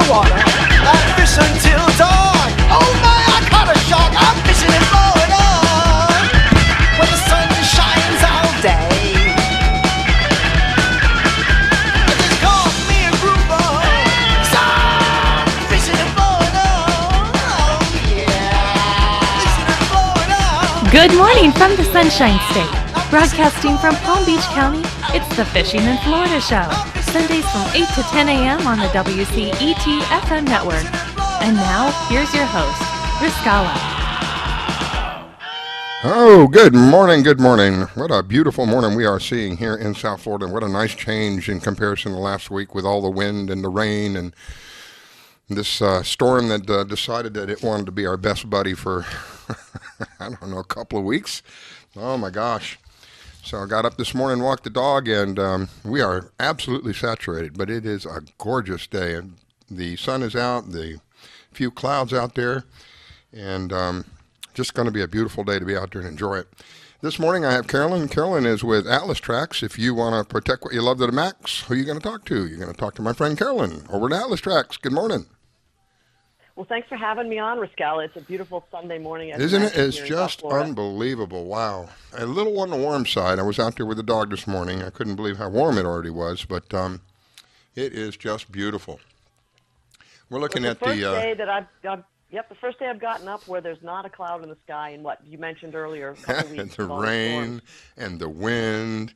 water. I fish until dawn. Oh my, I caught a shark. I'm fishing in Florida, where the sun shines all day. They call me a grouper, 'cause I'm fishing in Florida. Oh yeah, fishing in Florida. Good morning from the Sunshine State. Broadcasting from Palm Beach County, it's the Fishing in Florida Show. Sundays from 8 to 10 a.m. on the WCET FM network. And now, here's your host, Riscala. Oh, good morning, good morning. What a beautiful morning we are seeing here in South Florida. What a nice change in comparison to last week with all the wind and the rain and this storm that decided that it wanted to be our best buddy for, I don't know, a couple of weeks. Oh, my gosh. So I got up this morning, walked the dog, and we are absolutely saturated. But it is a gorgeous day, and the sun is out, the few clouds out there, and just going to be a beautiful day to be out there and enjoy it. This morning I have Carolyn. Carolyn is with Atlas Trax. If you want to protect what you love to the max, who are you going to talk to? You're going to talk to my friend Carolyn over at Atlas Trax. Good morning. Well, thanks for having me on, Riscala. It's a beautiful Sunday morning. Isn't it? It's just unbelievable. Wow. A little on the warm side. I was out there with the dog this morning. I couldn't believe how warm it already was, but it is just beautiful. We're looking at the... the first day I've gotten up where there's not a cloud in the sky and what you mentioned earlier. The rain and the wind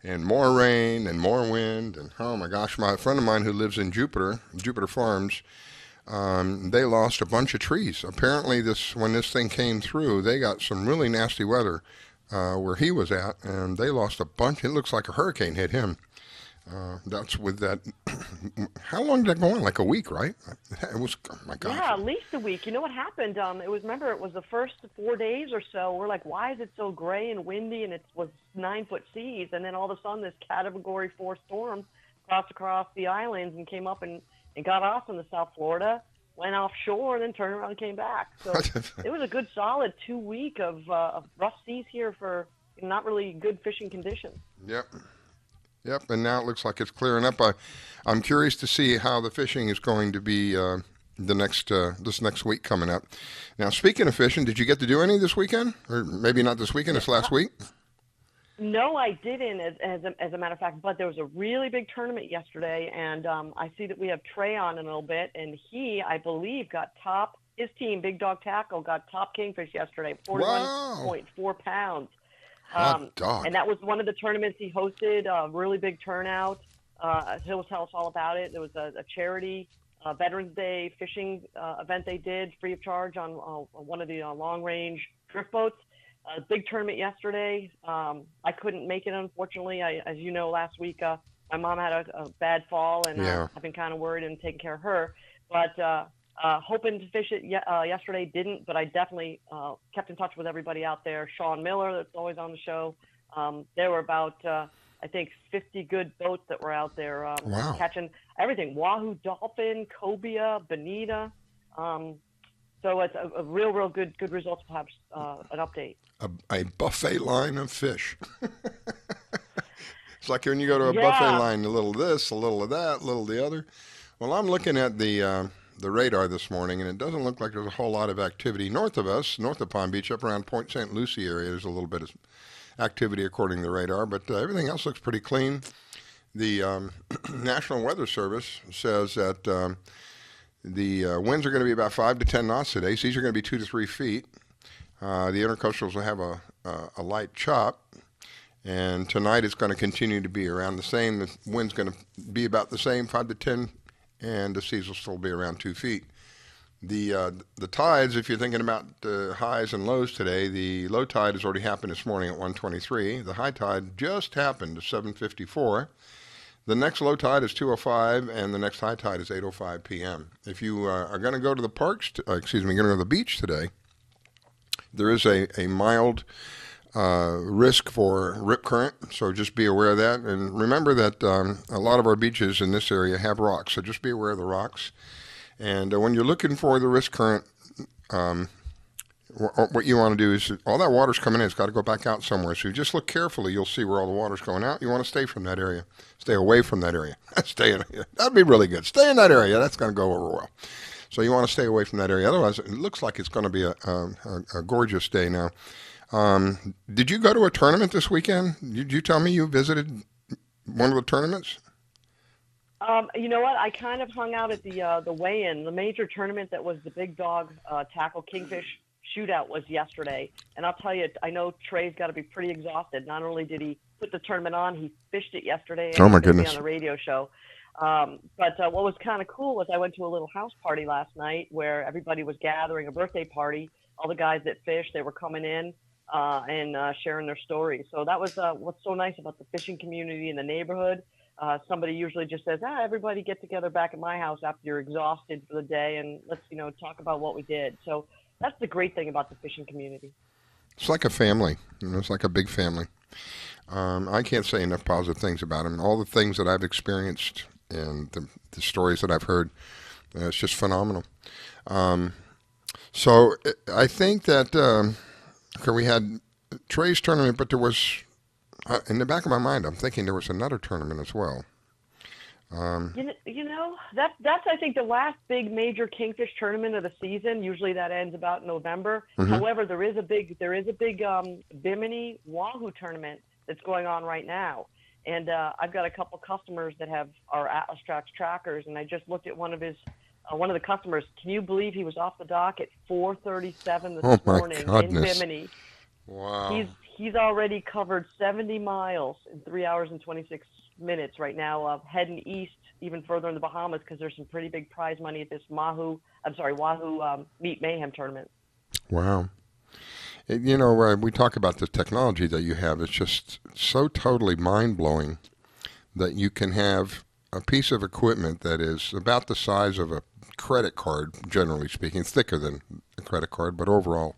and more rain and more wind. And oh my gosh, my friend of mine who lives in Jupiter Farms, they lost a bunch of trees. Apparently, when this thing came through, they got some really nasty weather where he was at, and they lost a bunch. It looks like a hurricane hit him. That's with that. How long did that go on? Like a week, right? It was. Oh my gosh. Yeah, at least a week. You know what happened? It was the first 4 days or so. We're like, why is it so gray and windy? And it was 9-foot seas, and then all of a sudden, this Category 4 storm crossed across the islands and came up and got off in the South Florida, went offshore, and then turned around and came back. So it was a good, solid 2 week of rough seas here for not really good fishing conditions. Yep, and now it looks like it's clearing up. I'm curious to see how the fishing is going to be this next week coming up. Now, speaking of fishing, did you get to do any this weekend? Or maybe not this weekend, this last week? No, I didn't, as a matter of fact, but there was a really big tournament yesterday, and I see that we have Trey on in a little bit, and he, I believe, his team, Big Dog Tackle, got top kingfish yesterday, 41.4 pounds. Dog. And that was one of the tournaments he hosted, a really big turnout. He'll tell us all about it. There was a charity Veterans Day fishing event they did, free of charge on one of the long-range drift boats. A big tournament yesterday. I couldn't make it, unfortunately. As you know, last week my mom had a bad fall, and I've been kind of worried and taking care of her. But hoping to fish it yesterday, didn't. But I definitely kept in touch with everybody out there. Sean Miller, that's always on the show. There were about, I think, 50 good boats that were out there catching everything. Wahoo dolphin, cobia, bonita. So it's a real good results. Perhaps an update. A buffet line of fish. It's like when you go to a buffet line, a little of this, a little of that, a little of the other. Well, I'm looking at the radar this morning, and it doesn't look like there's a whole lot of activity north of us, north of Palm Beach, up around Point St. Lucie area. There's a little bit of activity according to the radar, but everything else looks pretty clean. The National Weather Service says that the winds are going to be about 5 to 10 knots today. Seas are going to be 2 to 3 feet. The intercoastals will have a light chop, and tonight it's going to continue to be around the same. The wind's going to be about the same, 5 to 10, and the seas will still be around 2 feet. The tides, if you're thinking about the highs and lows today, the low tide has already happened this morning at 1:23. The high tide just happened at 7:54. The next low tide is 2:05, and the next high tide is 8:05 p.m. If you are going to go to the going to go to the beach today, there is a mild risk for rip current, so just be aware of that. And remember that a lot of our beaches in this area have rocks, so just be aware of the rocks. And when you're looking for the risk current what you want to do is all that water's coming in. It's got to go back out somewhere. So you just look carefully. You'll see where all the water's going out. You want to stay from that area. Stay away from that area. That'd be really good. Stay in that area. That's going to go over well. So you want to stay away from that area. Otherwise, it looks like it's going to be a gorgeous day now. Did you go to a tournament this weekend? Did you tell me you visited one of the tournaments? You know what? I kind of hung out at the weigh-in. The major tournament that was the big dog tackle kingfish shootout was yesterday. And I'll tell you, I know Trey's got to be pretty exhausted. Not only did he put the tournament on, he fished it yesterday. And oh, my he goodness. on the radio show. But what was kind of cool was I went to a little house party last night where everybody was gathering, a birthday party. All the guys that fish, they were coming in and sharing their stories. So that was what's so nice about the fishing community in the neighborhood. Somebody usually just says, everybody get together back at my house after you're exhausted for the day and let's, talk about what we did. So that's the great thing about the fishing community. It's like a family. It's like a big family. I can't say enough positive things about them. All the things that I've experienced and the stories that I've heard, it's just phenomenal. So I think that we had Trey's tournament, but there was, in the back of my mind, I'm thinking there was another tournament as well. That's I think the last big major kingfish tournament of the season. Usually that ends about November. Mm-hmm. However, there is a big Bimini Wahoo tournament that's going on right now. And I've got a couple customers that have our Atlas Trax trackers, and I just looked at one of the customers. Can you believe he was off the dock at 4:37 this morning in Bimini? Wow. He's already covered 70 miles in 3 hours and 26 minutes right now, heading east even further in the Bahamas because there's some pretty big prize money at this Wahoo Meat Mayhem tournament. Wow. We talk about the technology that you have. It's just so totally mind-blowing that you can have a piece of equipment that is about the size of a credit card, generally speaking, thicker than a credit card, but overall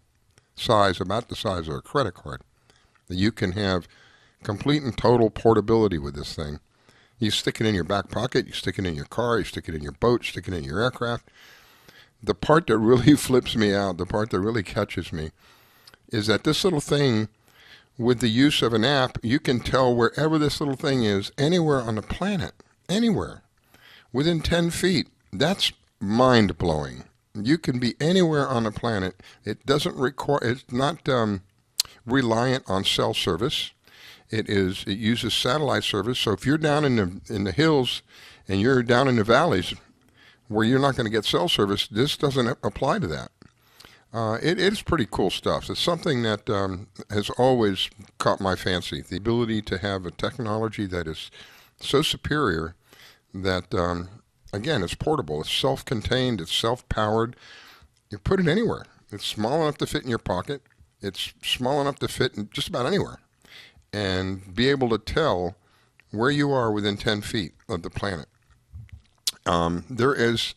size, about the size of a credit card. You can have complete and total portability with this thing. You stick it in your back pocket, you stick it in your car, you stick it in your boat, you stick it in your aircraft. The part that really flips me out, the part that really catches me, is that this little thing, with the use of an app, you can tell wherever this little thing is, anywhere on the planet, anywhere, within 10 feet. That's mind-blowing. You can be anywhere on the planet. It doesn't require, it's not reliant on cell service. It uses satellite service. So if you're down in the hills and you're down in the valleys where you're not going to get cell service, this doesn't apply to that. It is pretty cool stuff. It's something that has always caught my fancy. The ability to have a technology that is so superior that, again, it's portable. It's self-contained. It's self-powered. You put it anywhere. It's small enough to fit in your pocket. It's small enough to fit in just about anywhere and be able to tell where you are within 10 feet of the planet. There is,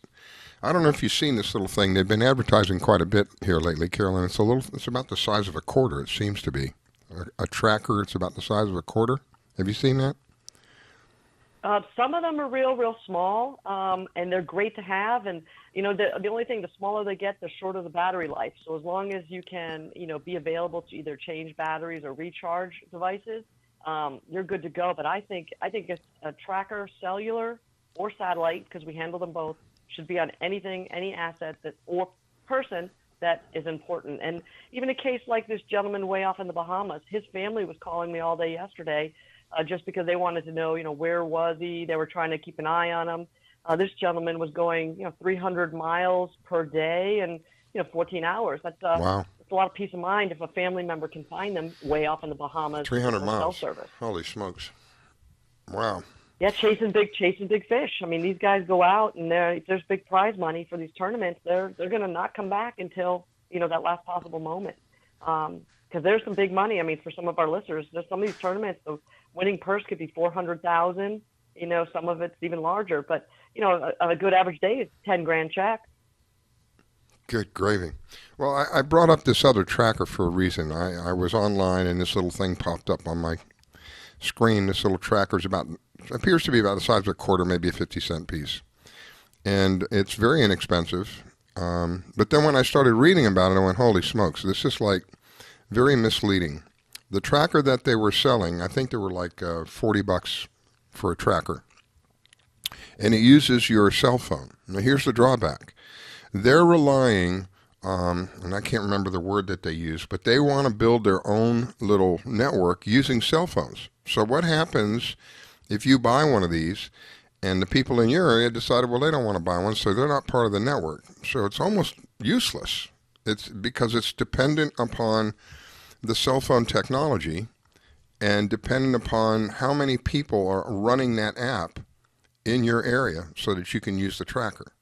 I don't know if you've seen this little thing. They've been advertising quite a bit here lately, Carolyn. It's about the size of a quarter, it seems to be. A tracker, it's about the size of a quarter. Have you seen that? Some of them are real small, and they're great to have. And, the only thing, the smaller they get, the shorter the battery life. So as long as you can, be available to either change batteries or recharge devices, you're good to go. But I think a tracker, cellular or satellite, because we handle them both, should be on any asset or person that is important. And even a case like this gentleman way off in the Bahamas, his family was calling me all day yesterday just because they wanted to know, where was he? They were trying to keep an eye on him. This gentleman was going, 300 miles per day and, 14 hours. That's wow. That's a lot of peace of mind if a family member can find them way off in the Bahamas. 300 miles. Cell service. Holy smokes. Wow. Yeah, chasing big fish. I mean, these guys go out and if there's big prize money for these tournaments, they're going to not come back until, that last possible moment. Because there's some big money. I mean, for some of our listeners, there's some of these tournaments, the winning purse could be $400,000. Some of it's even larger. But, a good average day is $10,000 check. Good gravy. Well, I brought up this other tracker for a reason. I was online and this little thing popped up on my screen. This little tracker appears to be about the size of a quarter, maybe a 50-cent piece. And it's very inexpensive. But then when I started reading about it, I went, holy smokes, this is like very misleading. The tracker that they were selling, I think they were like $40 for a tracker. And it uses your cell phone. Now here's the drawback. They're relying, and I can't remember the word that they use, but they want to build their own little network using cell phones. So what happens if you buy one of these and the people in your area decided, well, they don't want to buy one, so they're not part of the network. So it's almost useless. It's because it's dependent upon the cell phone technology and dependent upon how many people are running that app in your area so that you can use the tracker.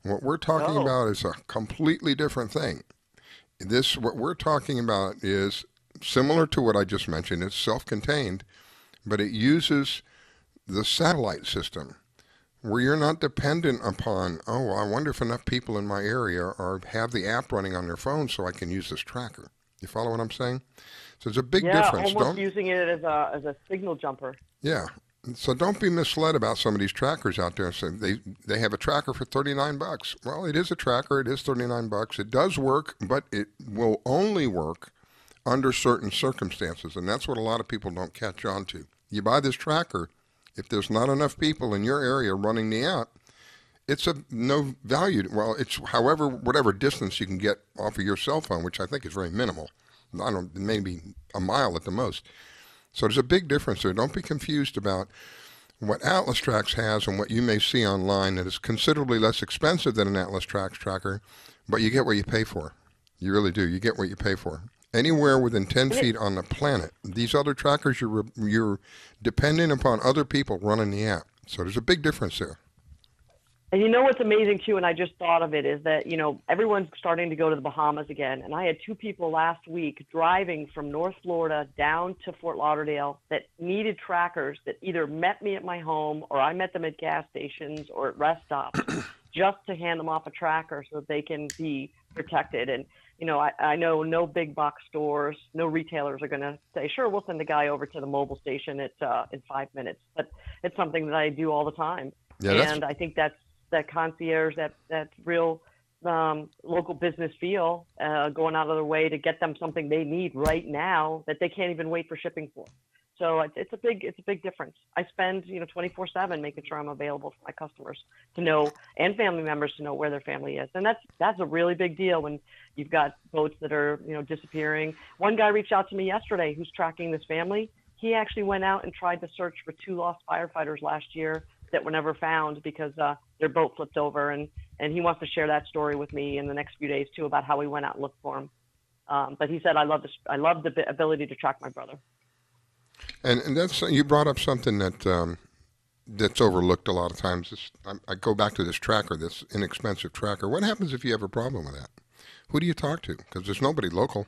What we're talking about is a completely different thing. What we're talking about is similar to what I just mentioned. It's self-contained, but it uses the satellite system where you're not dependent upon, oh, I wonder if enough people in my area have the app running on their phone so I can use this tracker. You follow what I'm saying? So there's a big difference. Yeah, almost using it as a signal jumper. Yeah. So don't be misled about some of these trackers out there. So they have a tracker for $39. Well, it is a tracker. It is $39. It does work, but it will only work under certain circumstances, and that's what a lot of people don't catch on to. You buy this tracker, if there's not enough people in your area running the app, it's of no value. Well, it's whatever distance you can get off of your cell phone, which I think is very minimal. I don't, maybe a mile at the most. So there's a big difference there. Don't be confused about what Atlas Trax has and what you may see online that is considerably less expensive than an Atlas Trax tracker, but you get what you pay for. You really do. You get what you pay for. Anywhere within 10 feet on the planet, these other trackers, you're dependent upon other people running the app. So there's a big difference there. And you know what's amazing, too, and I just thought of it, is that, everyone's starting to go to the Bahamas again. And I had two people last week driving from North Florida down to Fort Lauderdale that needed trackers that either met me at my home or I met them at gas stations or at rest stops just to hand them off a tracker so that they can be protected. And, I know no big box stores, no retailers are going to say, sure, we'll send a guy over to the mobile station in 5 minutes. But it's something that I do all the time. Yeah, and I think that concierge, that real local business feel, going out of their way to get them something they need right now that they can't even wait for shipping for. So it's a big difference. I spend 24/7 making sure I'm available for my customers to know, and family members to know where their family is, and that's a really big deal when you've got boats that are disappearing. One guy reached out to me yesterday who's tracking this family. He actually went out and tried to search for 2 lost firefighters last year that were never found because their boat flipped over, and he wants to share that story with me in the next few days too about how he went out and looked for him. But he said, I love the ability to track my brother. And that's, you brought up something that's overlooked a lot of times. I go back to this tracker, this inexpensive tracker. What happens if you have a problem with that? Who do you talk to? Because there's nobody local.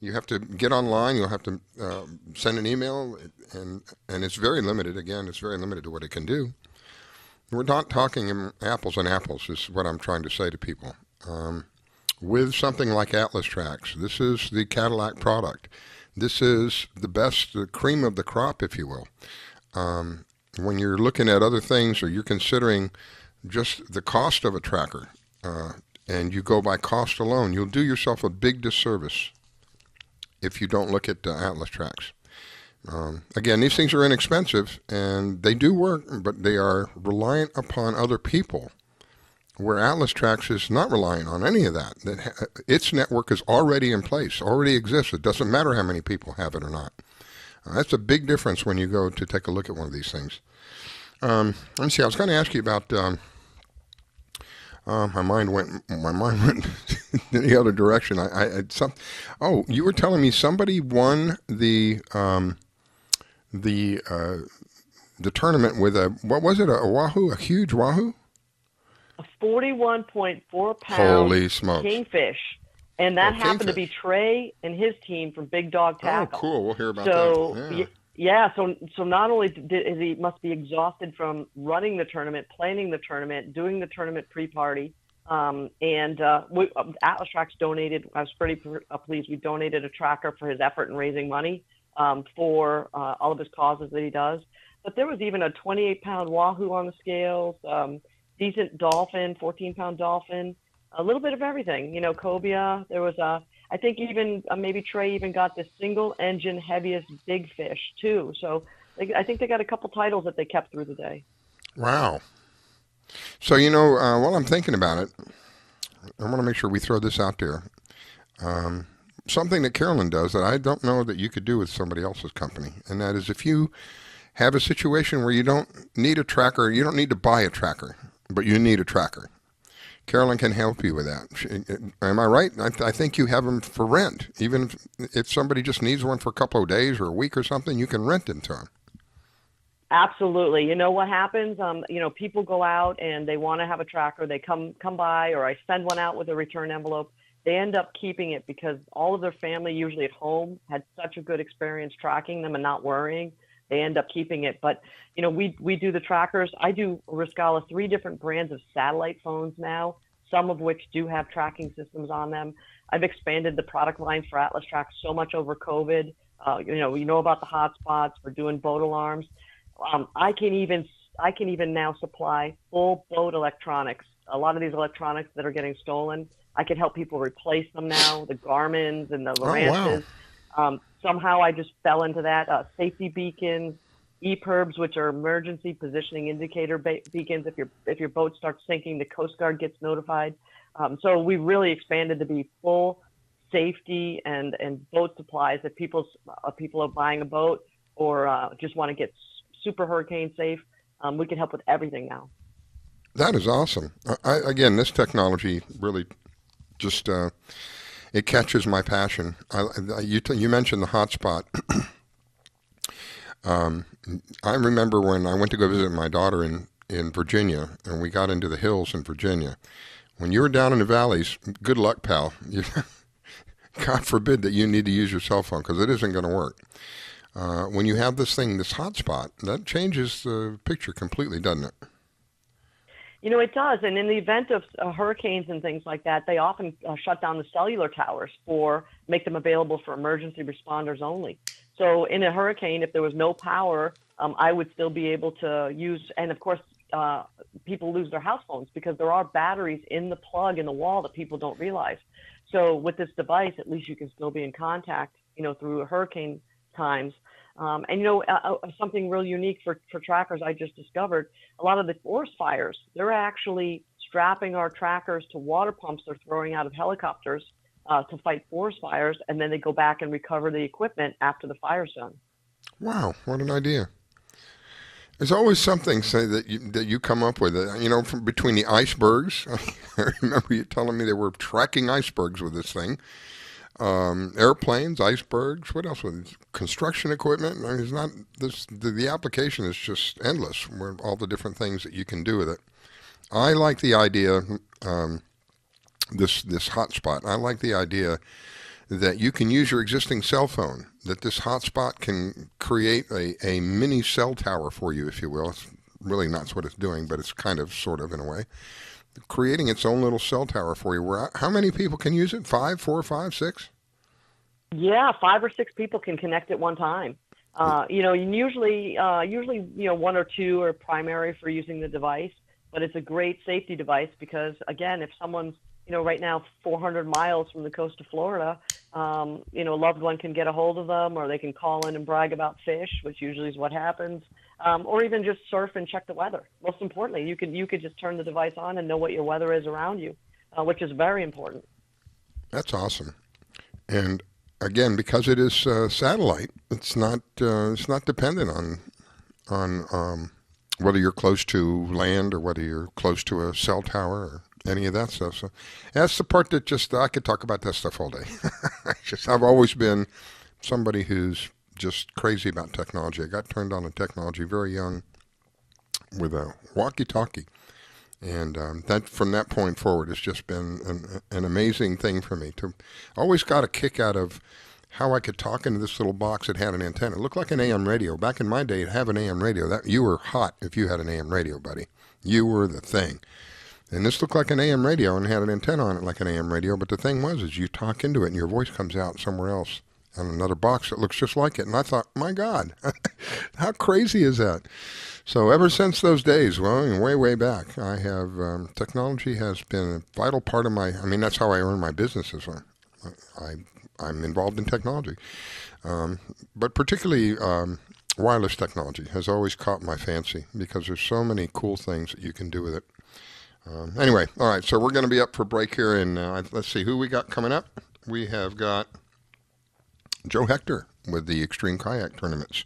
You have to get online. You'll have to send an email, and it's very limited. Again, it's very limited to what it can do. We're not talking apples and apples, is what I'm trying to say to people. With something like Atlas Trax, this is the Cadillac product. This is the best, the cream of the crop, if you will. When you're looking at other things or you're considering just the cost of a tracker, and you go by cost alone, you'll do yourself a big disservice if you don't look at Atlas Trax. Again, these things are inexpensive, and they do work, but they are reliant upon other people, where Atlas Trax is not relying on any of that. Its network is already in place, already exists. It doesn't matter how many people have it or not. That's a big difference when you go to take a look at one of these things. Let me see. I was going to ask you about. My mind went in the other direction. You were telling me somebody won the tournament with what was it? A wahoo? A huge wahoo? A 41.4 pound Holy smokes. kingfish. And that happened to be Trey and his team from Big Dog Tackle. Oh, cool. We'll hear about that. Yeah. So not only is he must be exhausted from running the tournament, planning the tournament, doing the tournament pre-party, and Atlas Trax donated. I was pretty pleased. We donated a tracker for his effort in raising money for all of his causes that he does. But there was even a 28-pound wahoo on the scales, decent dolphin, 14-pound dolphin. a little bit of everything. Cobia. There was I think even maybe Trey even got the single engine heaviest big fish too. So I think they got a couple titles that they kept through the day. Wow. So, while I'm thinking about it, I want to make sure we throw this out there. Something that Carolyn does that I don't know that you could do with somebody else's company, and that is if you have a situation where you don't need a tracker, you don't need to buy a tracker, but you need a tracker. Carolyn can help you with that. Am I right? I think you have them for rent. Even if somebody just needs one for a couple of days or a week or something, you can rent them to them. Absolutely. You know what happens? People go out and they want to have a tracker. They come by, or I send one out with a return envelope. They end up keeping it because all of their family, usually at home, had such a good experience tracking them and not worrying. They end up keeping it. But, we do the trackers. I do, Riscala, 3 different brands of satellite phones now, some of which do have tracking systems on them. I've expanded the product line for Atlas Track so much over COVID. You know about the hotspots. We're doing boat alarms. I can even now supply full boat electronics. A lot of these electronics that are getting stolen, I can help people replace them now, the Garmins and the Lorances. Wow. Somehow I just fell into that. Safety beacons, EPIRBs, which are emergency positioning indicator beacons. If your boat starts sinking, the Coast Guard gets notified. So we really expanded to be full safety and boat supplies. If people are buying a boat or just want to get super hurricane safe, we can help with everything now. That is awesome. Again, this technology really just it catches my passion. You mentioned the hotspot. I remember when I went to go visit my daughter in Virginia, and we got into the hills in Virginia. When you were down in the valleys, good luck, pal. God forbid that you need to use your cell phone because it isn't going to work. When you have this hotspot, that changes the picture completely, doesn't it? It does. And in the event of hurricanes and things like that, they often shut down the cellular towers or make them available for emergency responders only. So in a hurricane, if there was no power, I would still be able to use, and of course, people lose their house phones because there are batteries in the plug in the wall that people don't realize. So with this device, at least you can still be in contact, through hurricane times. Something real unique for trackers I just discovered, a lot of the forest fires, they're actually strapping our trackers to water pumps they're throwing out of helicopters to fight forest fires, and then they go back and recover the equipment after the fire's done. Wow, what an idea. There's always something that you come up with, from between the icebergs. I remember you telling me they were tracking icebergs with this thing. Airplanes, icebergs, what else? With construction equipment. I mean, the application is just endless. With all the different things that you can do with it. I like the idea. This hotspot. I like the idea that you can use your existing cell phone. That this hotspot can create a mini cell tower for you, if you will. It's really not what it's doing, but it's kind of, sort of, in a way. Creating its own little cell tower for you. How many people can use it? 5, 4, 5, 6? Yeah, 5 or 6 people can connect at one time. Usually 1 or 2 are primary for using the device, but it's a great safety device because, again, if someone's, right now 400 miles from the coast of Florida, a loved one can get a hold of them, or they can call in and brag about fish, which usually is what happens, or even just surf and check the weather. Most importantly, you could just turn the device on and know what your weather is around you, which is very important. That's awesome. And again, because it is satellite, it's not dependent on whether you're close to land or whether you're close to a cell tower or any of that stuff. So that's the part that I could talk about that stuff all day. I've always been somebody who's just crazy about technology. I got turned on to technology very young with a walkie-talkie. And that from that point forward has just been an amazing thing for me. Always got a kick out of how I could talk into this little box that had an antenna. It looked like an AM radio. Back in my day, to have an AM radio, you were hot if you had an AM radio, buddy. You were the thing. And this looked like an AM radio and had an antenna on it like an AM radio. But the thing was, is you talk into it and your voice comes out somewhere else. and another box that looks just like it. And I thought, my God, how crazy is that? So ever since those days, well, way, way back, I have, technology has been a vital part of that's how I earn my businesses. I'm involved in technology. But particularly wireless technology has always caught my fancy because there's so many cool things that you can do with it. Anyway, all right, so we're going to be up for break here, and let's see who we got coming up. We have got Joe Hector with the Extreme Kayak Tournaments.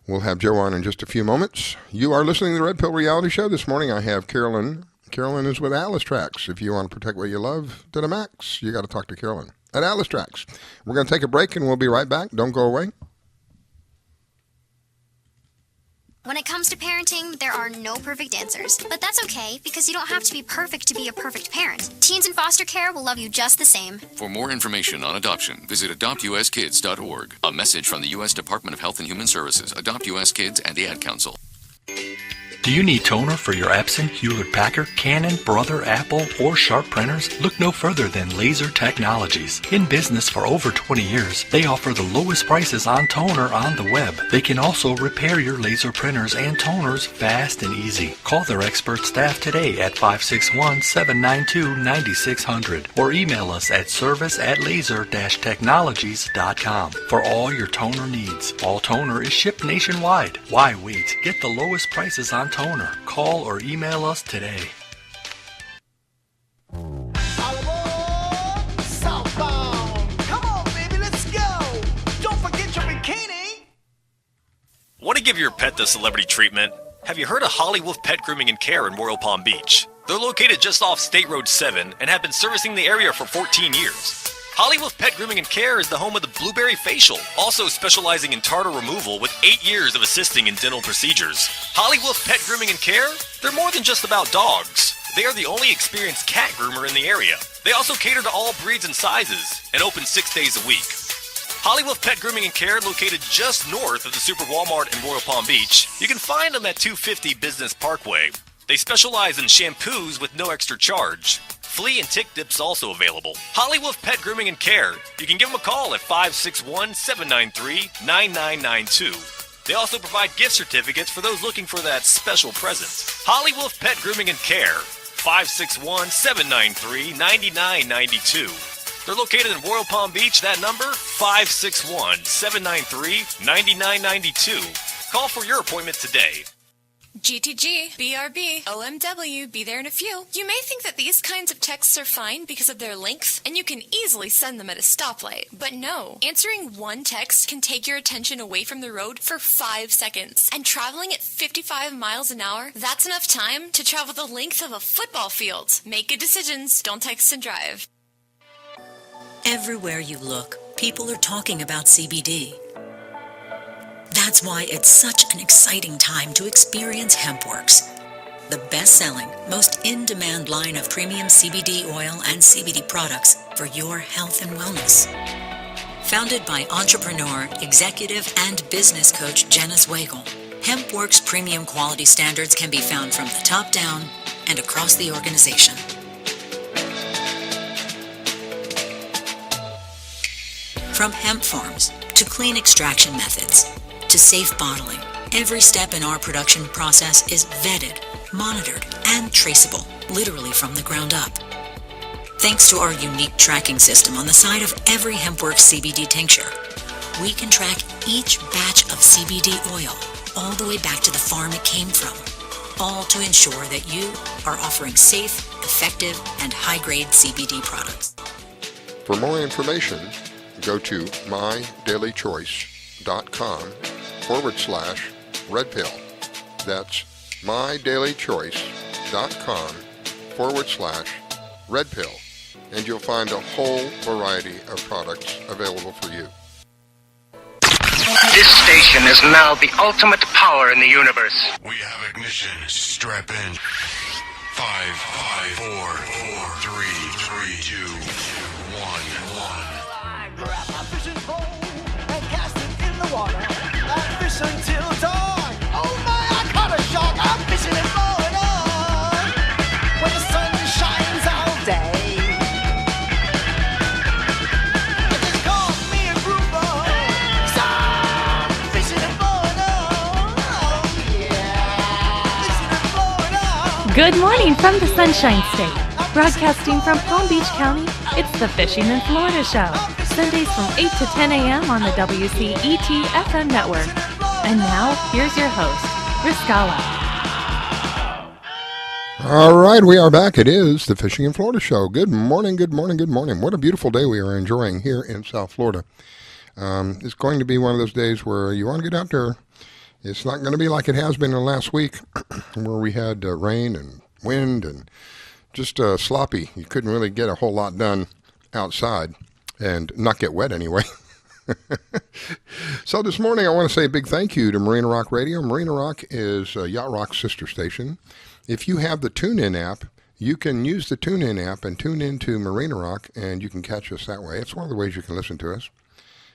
We'll have Joe on in just a few moments. You are listening to the Red Pill Reality Show. This morning I have Carolyn. Carolyn is with Atlas Trax. If you want to protect what you love to the max, you got to talk to Carolyn at Atlas Trax. We're going to take a break, and we'll be right back. Don't go away. When it comes to parenting, there are no perfect answers. But that's okay, because you don't have to be perfect to be a perfect parent. Teens in foster care will love you just the same. For more information on adoption, visit adoptuskids.org. A message from the U.S. Department of Health and Human Services, Adopt U.S. Kids, and the Ad Council. Do you need toner for your Epson, Hewlett-Packard, Canon, Brother, Apple, or Sharp printers? Look no further than Laser Technologies. In business for over 20 years, they offer the lowest prices on toner on the web. They can also repair your laser printers and toners fast and easy. Call their expert staff today at 561-792-9600 or email us at service@laser-technologies.com for all your toner needs. All toner is shipped nationwide. Why wait? Get the lowest prices on toner. Call or email us today. All aboard, southbound. Come on, baby, let's go. Don't forget your bikini. Want to give your pet the celebrity treatment? Have you heard of Hollywood Pet Grooming and Care in Royal Palm Beach? They're located just off State Road 7 and have been servicing the area for 14 years. Hollywood Pet Grooming and Care is the home of the Blueberry Facial, also specializing in tartar removal with 8 years of assisting in dental procedures. Hollywood Pet Grooming and Care? They're more than just about dogs. They are the only experienced cat groomer in the area. They also cater to all breeds and sizes and open 6 days a week. Hollywood Pet Grooming and Care, located just north of the Super Walmart in Royal Palm Beach. You can find them at 250 Business Parkway. They specialize in shampoos with no extra charge. Flea and tick dips also available. Hollywood Pet Grooming and Care. You can give them a call at 561-793-9992. They also provide gift certificates for those looking for that special present. Hollywood Pet Grooming and Care. 561-793-9992. They're located in Royal Palm Beach. That number, 561-793-9992. Call for your appointment today. GTG, BRB, OMW, be there in a few. You may think that these kinds of texts are fine because of their length, and you can easily send them at a stoplight. But no, answering one text can take your attention away from the road for 5 seconds. And traveling at 55 miles an hour, that's enough time to travel the length of a football field. Make good decisions, don't text and drive. Everywhere you look, people are talking about CBD. That's why it's such an exciting time to experience Hemp Works, the best-selling, most in-demand line of premium CBD oil and CBD products for your health and wellness. Founded by entrepreneur, executive, and business coach Jenna Swagel, Hemp Works premium quality standards can be found from the top down and across the organization. From hemp farms to clean extraction methods, to safe bottling, every step in our production process is vetted, monitored, and traceable, literally from the ground up. Thanks to our unique tracking system on the side of every HempWorks CBD tincture, we can track each batch of CBD oil all the way back to the farm it came from, all to ensure that you are offering safe, effective, and high-grade CBD products. For more information, go to mydailychoice.com/red pill. That's mydailychoice.com/red pill. And you'll find a whole variety of products available for you. This station is now the ultimate power in the universe. We have ignition. Strap in. 5, 4, 3, 2, 1. Grab my fishing pole and cast it in the water. I fish until dawn. Oh my, I caught a shark. I'm fishing and blowing on when the sun shines all day. I just caught me a grouper. Good morning from the Sunshine State. Broadcasting from Palm Beach County, it's the Fishing in Florida Show. Sundays from 8 to 10 a.m. on the WCET FM network. And now, here's your host, Riscala. All right, we are back. It is the Fishing in Florida Show. Good morning, good morning, good morning. What a beautiful day we are enjoying here in South Florida. It's going to be one of those days where you want to get out there. It's not going to be like it has been in the last week where we had rain and wind and just sloppy. You couldn't really get a whole lot done outside and not get wet anyway. So this morning I want to say a big thank you to Marina Rock Radio. Marina Rock is Yacht Rock's sister station. If you have the TuneIn app, you can use the TuneIn app and tune into Marina Rock, and you can catch us that way. It's one of the ways you can listen to us.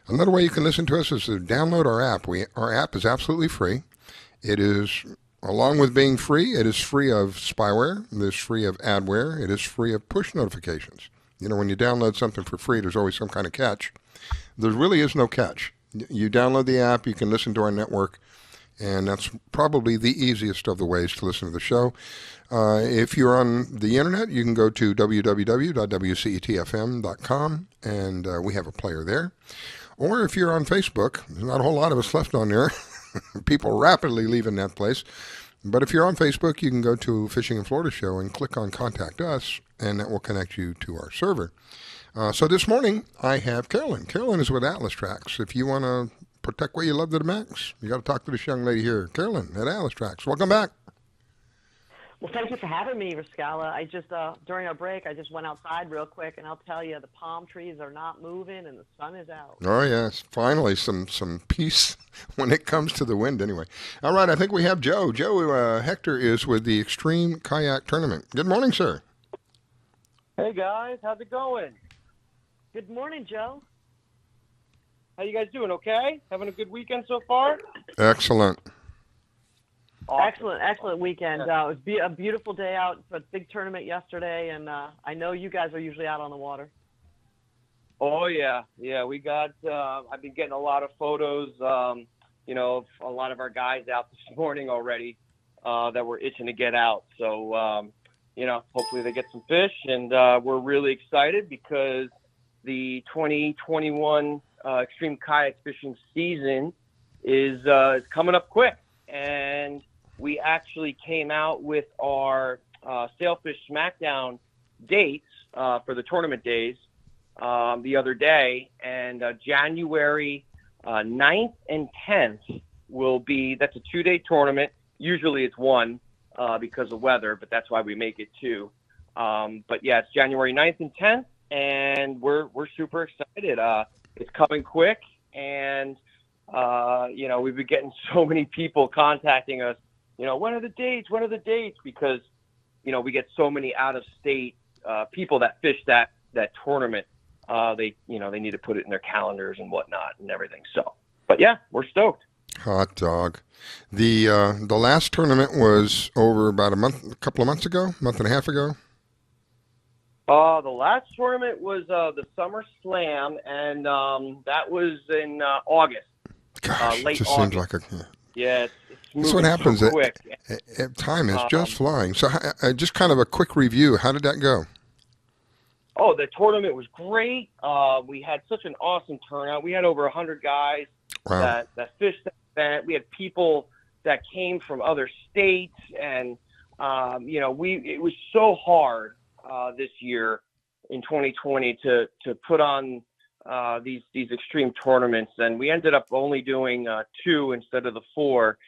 Another way you can listen to us is to download our app. Our app is absolutely free. It is, along with being free, it is free of spyware, it is free of adware, it is free of push notifications. You know, when you download something for free, there's always some kind of catch. There really is no catch. You download the app, you can listen to our network, and that's probably the easiest of the ways to listen to the show. If you're on the internet, you can go to www.wcetfm.com, and we have a player there. Or if you're on Facebook, there's not a whole lot of us left on there. People rapidly leaving that place. But if you're on Facebook, you can go to Fishing in Florida Show and click on Contact Us, and that will connect you to our server. So this morning, I have Carolyn. Carolyn is with Atlas Trax. If you want to protect what you love to the max, you got to talk to this young lady here. Carolyn at Atlas Trax. Welcome back. Well, thank you for having me, Riscala. I just, during our break, I just went outside real quick, and I'll tell you, the palm trees are not moving, and the sun is out. Oh, yes. Finally, some peace when it comes to the wind, anyway. All right, I think we have Joe. Joe, Hector is with the Extreme Kayak Tournament. Good morning, sir. Hey, guys. How's it going? Good morning, Joe. How you guys doing, okay? Having a good weekend so far? Excellent. Awesome. Excellent weekend. It was a beautiful day out for a big tournament yesterday, and I know you guys are usually out on the water. Oh, yeah. Yeah, we got I've been getting a lot of photos, of a lot of our guys out this morning already that were itching to get out. So, hopefully they get some fish, and we're really excited because the 2021 Extreme Kayak Fishing season is coming up quick. And we actually came out with our Sailfish Smackdown dates for the tournament days the other day. And January 9th and 10th that's a 2-day tournament. Usually it's one because of weather, but that's why we make it 2. But yeah, it's January 9th and 10th, and we're super excited. It's coming quick, and we've been getting so many people contacting us, when are the dates? Because, we get so many out-of-state people that fish that tournament. They need to put it in their calendars and whatnot and everything. So, but yeah, we're stoked. Hot dog. The last tournament was over about a couple of months ago, month and a half ago. The last tournament was the Summer Slam, and that was in August. Gosh, late it just August. seems like it's that's what happens. So quick. Time is just flying. So just kind of a quick review. How did that go? Oh, the tournament was great. We had such an awesome turnout. We had over 100 guys that fished that event. We had people that came from other states, and it was so hard this year in 2020 to put on these extreme tournaments, and we ended up only doing 2 instead of the 4.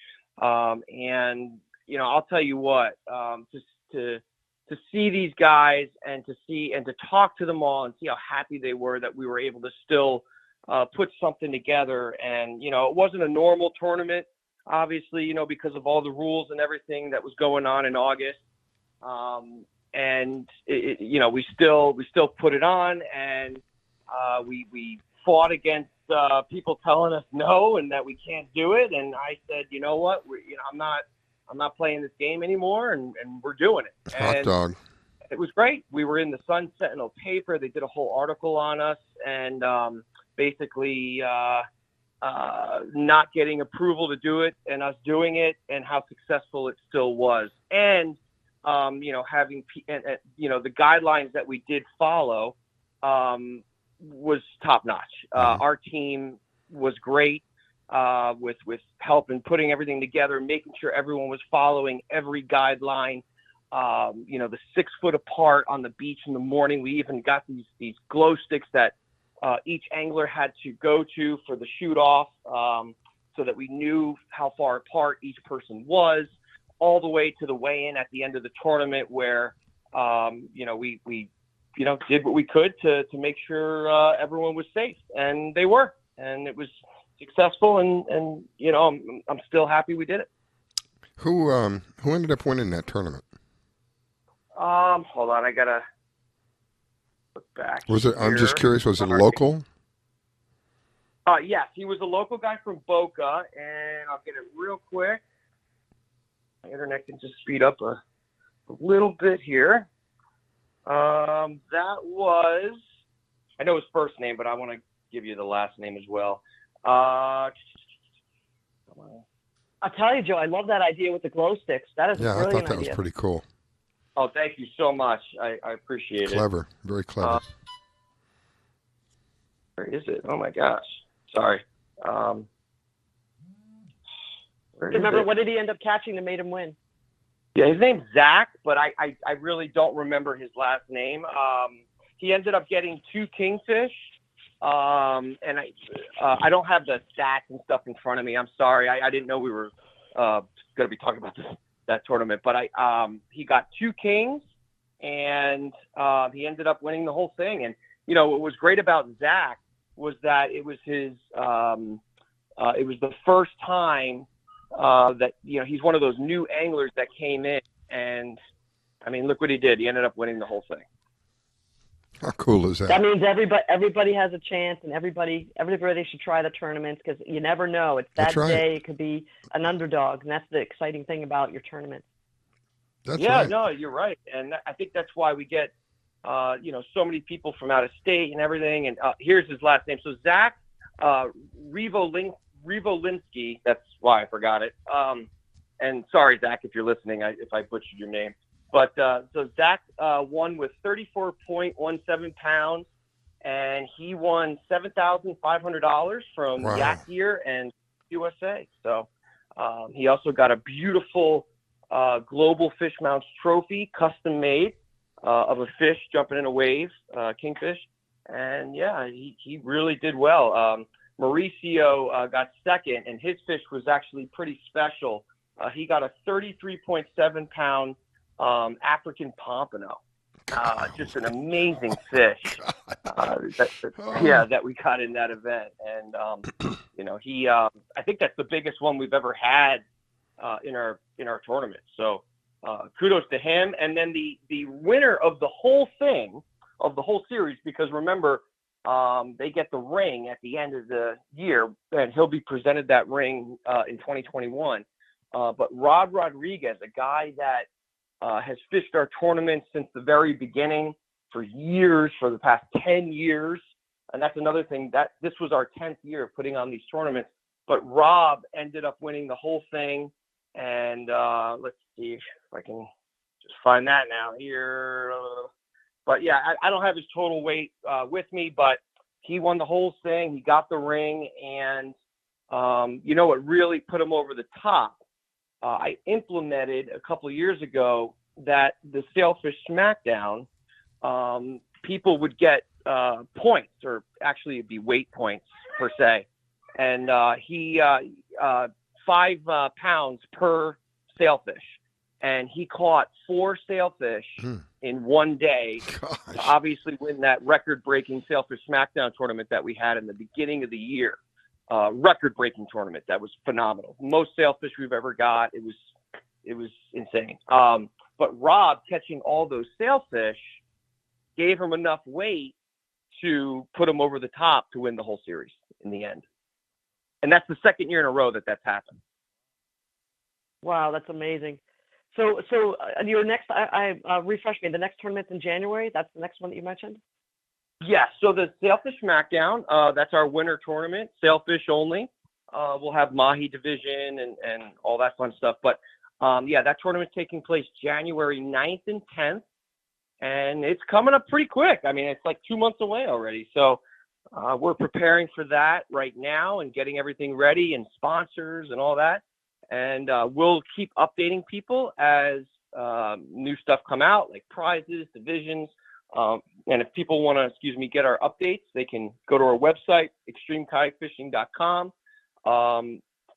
And I'll tell you what, just to see these guys and to talk to them all and see how happy they were that we were able to still put something together. And it wasn't a normal tournament, obviously, because of all the rules and everything that was going on in August. And we still put it on, and we fought against people telling us no and that we can't do it. And I said, you know what, I'm not playing this game anymore, and we're doing it. Hot dog. It was great. We were in the Sun Sentinel paper. They did a whole article on us, and basically not getting approval to do it and us doing it and how successful it still was. And having the guidelines that we did follow was top notch. Our team was great with helping putting everything together, making sure everyone was following every guideline. The 6 foot apart on the beach in the morning. We even got these glow sticks that each angler had to go to for the shoot off, so that we knew how far apart each person was, all the way to the weigh-in at the end of the tournament, where we did what we could to make sure everyone was safe, and they were, and it was successful, and I'm still happy we did it. Who ended up winning that tournament? Hold on, I gotta look back. Was it? I'm just curious. Was it Sorry. local? Yes, he was a local guy from Boca, and I'll get it real quick. My internet can just speed up a little bit here. That was, I know his first name, but I want to give you the last name as well. I'll tell you, Joe, I love that idea with the glow sticks. That is a brilliant idea. I thought that was pretty cool. Oh, thank you so much. I appreciate it. Clever, very clever. Where is it? Oh my gosh. Sorry. Remember, what did he end up catching that made him win? Yeah, his name's Zach, but I really don't remember his last name. He ended up getting 2 kingfish, and I don't have the stats and stuff in front of me. I'm sorry. I didn't know we were going to be talking about that tournament, but he got 2 kings, and he ended up winning the whole thing. And what was great about Zach was that it was his it was the first time that he's one of those new anglers that came in, and I mean, look what he did. He ended up winning the whole thing. How cool is that? That means everybody has a chance, and everybody should try the tournaments, because you never know. It's that day. It could be an underdog, and that's the exciting thing about your tournament. That's right. No, you're right, and I think that's why we get so many people from out of state and everything. And here's his last name. So Zach Rivolinsky. That's why I forgot it. And sorry, Zach, if you're listening, if I butchered your name. But so Zach won with 34.17 pounds, and he won $7,500 from Yacht Gear and USA. So he also got a beautiful Global Fish Mounts trophy, custom made, of a fish jumping in a wave, kingfish. And yeah, he really did well. Mauricio got second, and his fish was actually pretty special. He got a 33.7 pound African pompano. Just an amazing fish. That we got in that event. And he I think that's the biggest one we've ever had in our tournament. So kudos to him. And then the winner of the whole thing, of the whole series, because remember, they get the ring at the end of the year, and he'll be presented that ring in 2021. But Rod Rodriguez, a guy that has fished our tournament since the very beginning for years, for the past 10 years. And that's another thing, that this was our 10th year of putting on these tournaments. But Rob ended up winning the whole thing. And let's see if I can just find that now here. But yeah, I don't have his total weight with me, but he won the whole thing. He got the ring. And what really put him over the top? I implemented a couple of years ago that the Sailfish Smackdown, people would get points, or actually it'd be weight points per se. And he 5 pounds per sailfish. And he caught 4 sailfish in one day to obviously win that record-breaking Sailfish Smackdown tournament that we had in the beginning of the year. Record-breaking tournament that was phenomenal. Most sailfish we've ever got. It was insane. But Rob catching all those sailfish gave him enough weight to put him over the top to win the whole series in the end. And that's the second year in a row that that's happened. Wow, that's amazing. So your next, refresh me, the next tournament's in January? That's the next one that you mentioned? Yeah, so the Sailfish Smackdown, that's our winter tournament, sailfish only. We'll have Mahi division and all that fun stuff. But that tournament's taking place January 9th and 10th, and it's coming up pretty quick. I mean, it's like 2 months away already. So we're preparing for that right now and getting everything ready and sponsors and all that. And we'll keep updating people as new stuff come out, like prizes, divisions. And if people want to, get our updates, they can go to our website, extremekayakfishing.com.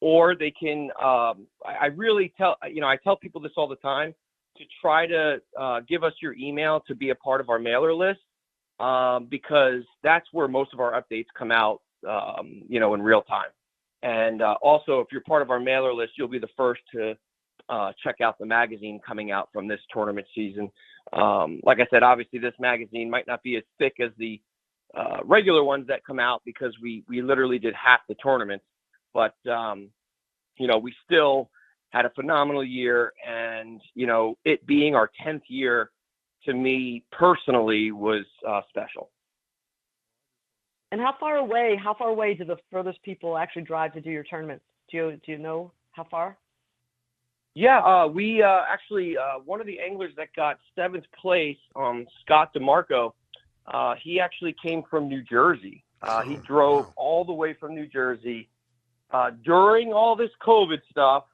Or they can, I tell people this all the time, to try to give us your email to be a part of our mailer list, because that's where most of our updates come out, in real time. And also, if you're part of our mailer list, you'll be the first to check out the magazine coming out from this tournament season. Like I said, obviously this magazine might not be as thick as the regular ones that come out, because we literally did half the tournaments. But, we still had a phenomenal year, and, it being our 10th year, to me personally, was special. And how far away do the furthest people actually drive to do your tournaments? Do you know how far? Yeah, we actually, one of the anglers that got 7th place, Scott DeMarco, he actually came from New Jersey. He drove all the way from New Jersey during all this COVID stuff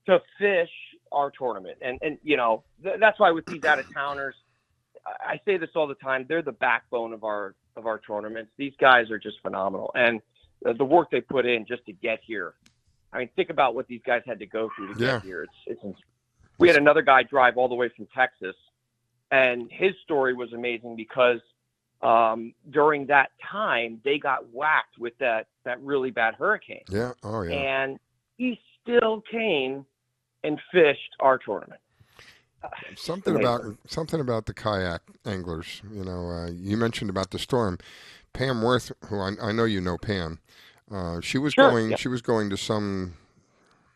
to fish our tournament. And that's why with these out-of-towners, I say this all the time, they're the backbone of our tournaments. These guys are just phenomenal. And the work they put in just to get here. I mean, think about what these guys had to go through to get here. We had another guy drive all the way from Texas, and his story was amazing because during that time, they got whacked with that really bad hurricane. Yeah. Oh, yeah. And he still came and fished our tournament. Something about the kayak anglers. You mentioned about the storm. Pam Worth, who I know you know Pam. She was going. She was going to some.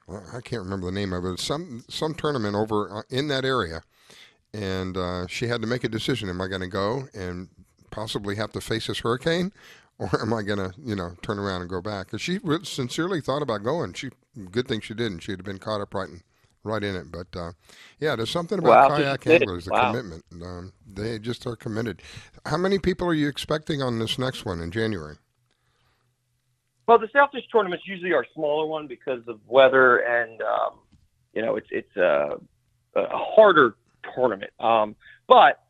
I can't remember the name of it. Some tournament over in that area, and she had to make a decision: am I going to go and possibly have to face this hurricane, or am I going to, turn around and go back? Because she sincerely thought about going. Good thing she didn't. She'd have been caught up right in it. But there's something about kayak anglers, the commitment. They just are committed. How many people are you expecting on this next one in January? Well, the Sailfish tournaments usually are a smaller one because of weather, and it's a harder tournament. But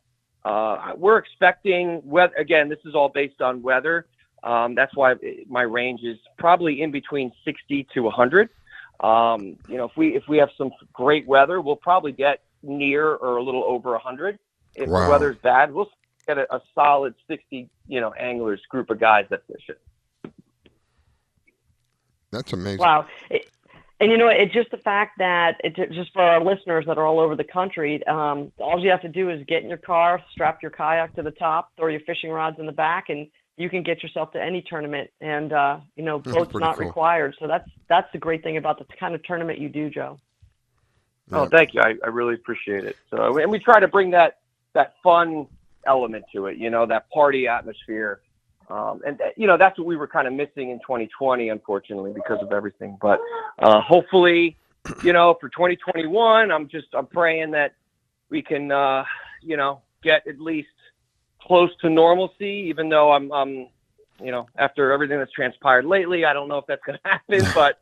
we're expecting weather. Again, this is all based on weather. That's why my range is probably in between 60 to 100. If we have some great weather, we'll probably get near or a little over 100. If the weather's bad, we'll get a solid 60, anglers, group of guys that fish it. That's amazing. Wow. It's just the fact that, just for our listeners that are all over the country, all you have to do is get in your car, strap your kayak to the top, throw your fishing rods in the back, and you can get yourself to any tournament, and, boats not required. So that's the great thing about the kind of tournament you do, Joe. Oh, thank you. I really appreciate it. So, and we try to bring that fun element to it, that party atmosphere. That's what we were kind of missing in 2020, unfortunately, because of everything. But hopefully, for 2021, I'm praying that we can, get at least close to normalcy, even though I'm after everything that's transpired lately, I don't know if that's going to happen, but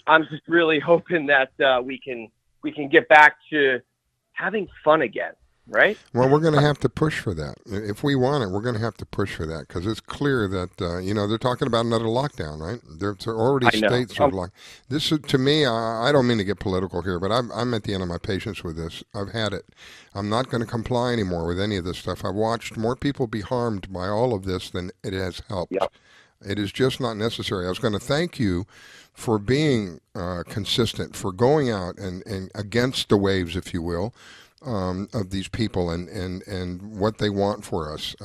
I'm just really hoping that we can get back to having fun again. Right. Well, we're going to have to push for that. If we want it, we're going to have to push for that, because it's clear that, they're talking about another lockdown, right? There are already states are locked. This is, to me, I don't mean to get political here, but I'm at the end of my patience with this. I've had it. I'm not going to comply anymore with any of this stuff. I've watched more people be harmed by all of this than it has helped. Yep. It is just not necessary. I was going to thank you for being consistent, for going out and against the waves, if you will, of these people and what they want for us.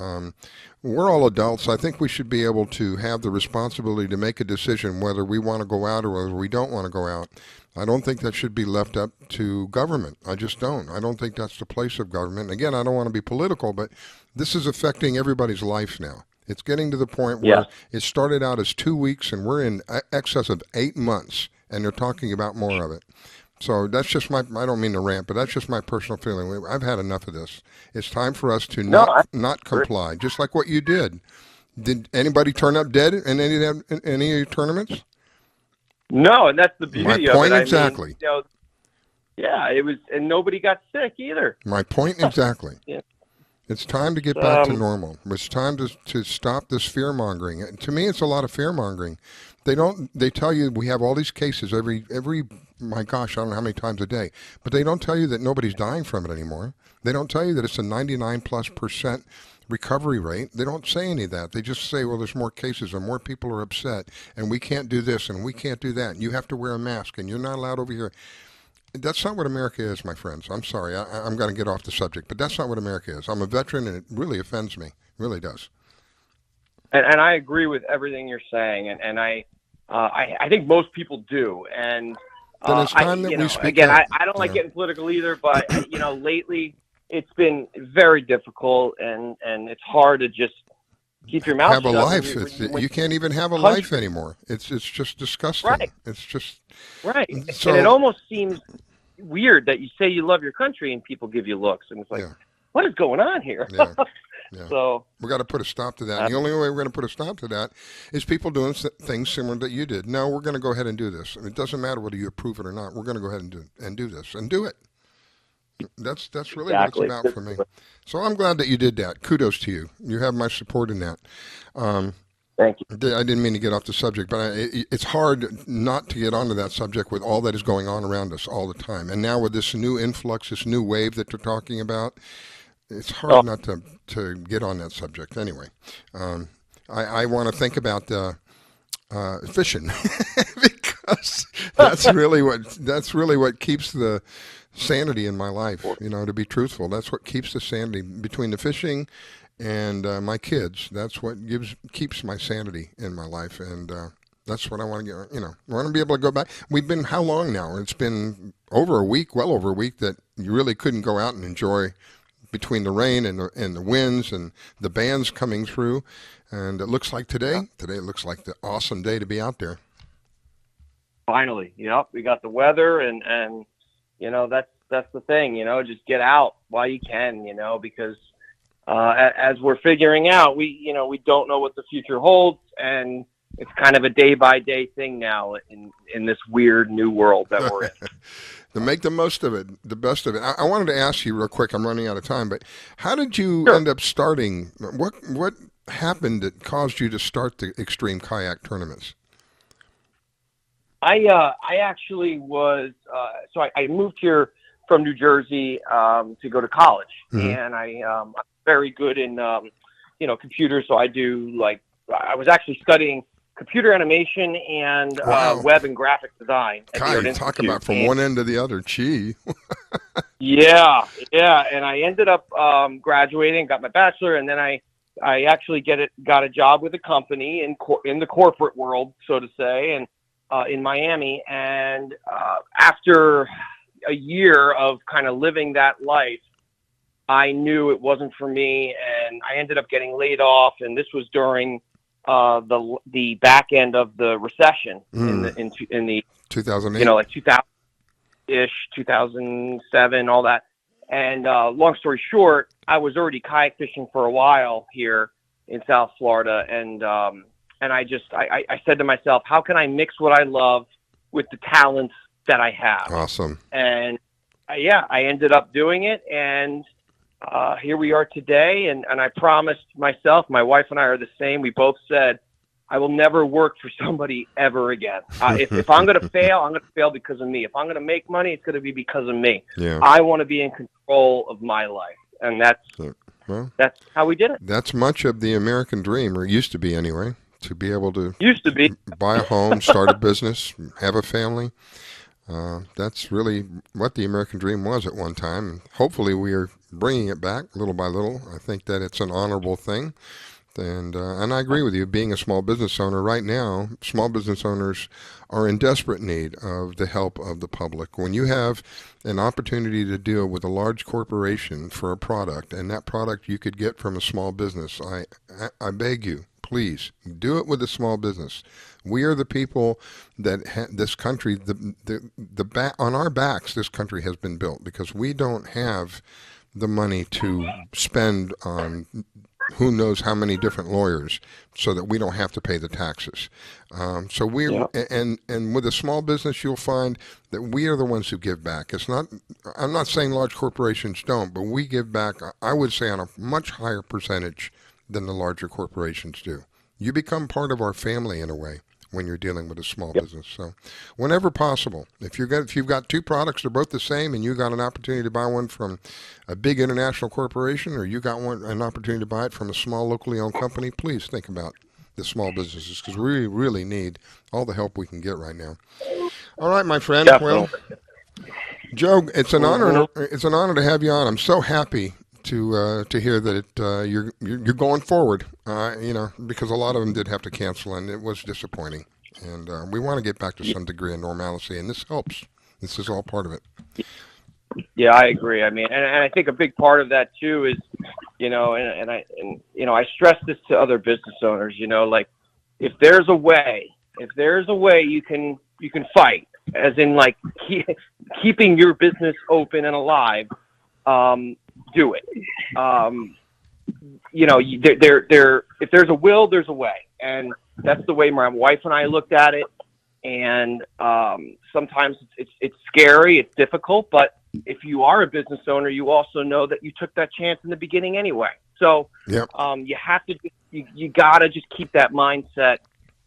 We're all adults. I think we should be able to have the responsibility to make a decision whether we want to go out or whether we don't want to go out. I don't think that should be left up to government. I just don't. I don't think that's the place of government. Again, I don't want to be political, but this is affecting everybody's life now. It's getting to the point where it started out as 2 weeks, and we're in excess of 8 months, and they're talking about more of it. So that's just I don't mean to rant, but that's just my personal feeling. I've had enough of this. It's time for us to not comply, just like what you did. Did anybody turn up dead in any of your tournaments? No, and that's the beauty my point of it. Exactly. I mean, yeah, it was, and nobody got sick either. My point exactly. Yeah. It's time to get back to normal. It's time to stop this fear mongering. To me, it's a lot of fear mongering. They tell you we have all these cases every my gosh, I don't know how many times a day, but they don't tell you that nobody's dying from it anymore. They don't tell you that it's a 99+% recovery rate. They don't say any of that. They just say, well, there's more cases and more people are upset and we can't do this and we can't do that. And you have to wear a mask and you're not allowed over here. That's not what America is, my friends. I'm sorry. I'm going to get off the subject, but that's not what America is. I'm a veteran, and it really offends me. It really does. And I agree with everything you're saying, and I think most people do. And then it's time that we speak again, up. I don't like getting political either, but lately it's been very difficult, and it's hard to just keep your mouth shut. Have a life. You can't even have a life anymore. It's just disgusting. Right. It's just right. So, and it almost seems weird that you say you love your country and people give you looks, and it's like, what is going on here? Yeah. So we got to put a stop to that. And the only way we're going to put a stop to that is people doing things similar that you did. No, we're going to go ahead and do this. And it doesn't matter whether you approve it or not. We're going to go ahead and do this and do it. That's really what it's about for me. So I'm glad that you did that. Kudos to you. You have my support in that. Thank you. I didn't mean to get off the subject, but it's hard not to get onto that subject with all that is going on around us all the time. And now with this new influx, this new wave that they're talking about, it's hard not to get on that subject. Anyway, I want to think about fishing because that's really what keeps the sanity in my life. To be truthful, that's what keeps the sanity between the fishing and my kids. That's what keeps my sanity in my life, and that's what I want to get. I want to be able to go back. We've been how long now? It's been well over a week that you really couldn't go out and enjoy between the rain and the winds and the bands coming through. And it looks like today it looks like the awesome day to be out there. Finally, we got the weather, and that's the thing. Just get out while you can. Because as we're figuring out, we don't know what the future holds, and it's kind of a day-by-day thing now in this weird new world that we're in. To make the most of it, the best of it. I wanted to ask you real quick, I'm running out of time, but how did you end up starting? What happened that caused you to start the extreme kayak tournaments? I actually was, I moved here from New Jersey to go to college, and I'm very good in, computers. So I was actually studying computer animation and web and graphic design. Talk about from one end to the other. Gee. yeah. And I ended up graduating, got my bachelor, and then I actually got a job with a company in the corporate world, so to say, and in Miami. And after a year of kind of living that life, I knew it wasn't for me, and I ended up getting laid off. And this was during the back end of the recession in the 2008, like 2000-ish, 2007, all that. And long story short, I was already kayak fishing for a while here in South Florida, and I said to myself, how can I mix what I love with the talents that I have? Awesome. And I ended up doing it, and here we are today. And I promised myself, my wife and I are the same. We both said, I will never work for somebody ever again. If I'm going to fail, I'm going to fail because of me. If I'm going to make money, it's going to be because of me. Yeah. I want to be in control of my life. And that's how we did it. That's much of the American dream, or it used to be anyway, to be able to buy a home, start a business, have a family. That's really what the American dream was at one time. And hopefully we are bringing it back little by little. I think that it's an honorable thing And I agree with you. Being a small business owner right now, small business owners are in desperate need of the help of the public. When you have an opportunity to deal with a large corporation for a product, and that product you could get from a small business, I beg you, please do it with a small business. We are the people that this country, on our backs, this country has been built, because we don't have the money to spend on who knows how many different lawyers so that we don't have to pay the taxes. And with a small business, you'll find that we are the ones who give back. I'm not saying large corporations don't, but we give back, I would say, on a much higher percentage than the larger corporations do. You become part of our family in a way when you're dealing with a small business. So whenever possible, if you've got two products, they're both the same, and you got an opportunity to buy one from a big international corporation, or you got an opportunity to buy it from a small locally owned company, please think about the small businesses, because we really need all the help we can get right now. All right, my friend. Definitely. Well, Joe, it's an honor. It's an honor to have you on. I'm so happy to hear that you're going forward. Because a lot of them did have to cancel, and it was disappointing. And we want to get back to some degree of normalcy, and this helps. This is all part of it. Yeah, I agree. I mean, and I think a big part of that too is, I stress this to other business owners. Like, if there's a way you can fight, as in like keeping your business open and alive. Do it. If there's a will, there's a way, and that's the way my wife and I looked at it. And sometimes it's scary, it's difficult, but if you are a business owner, you also know that you took that chance in the beginning anyway. So you have to, you gotta just keep that mindset.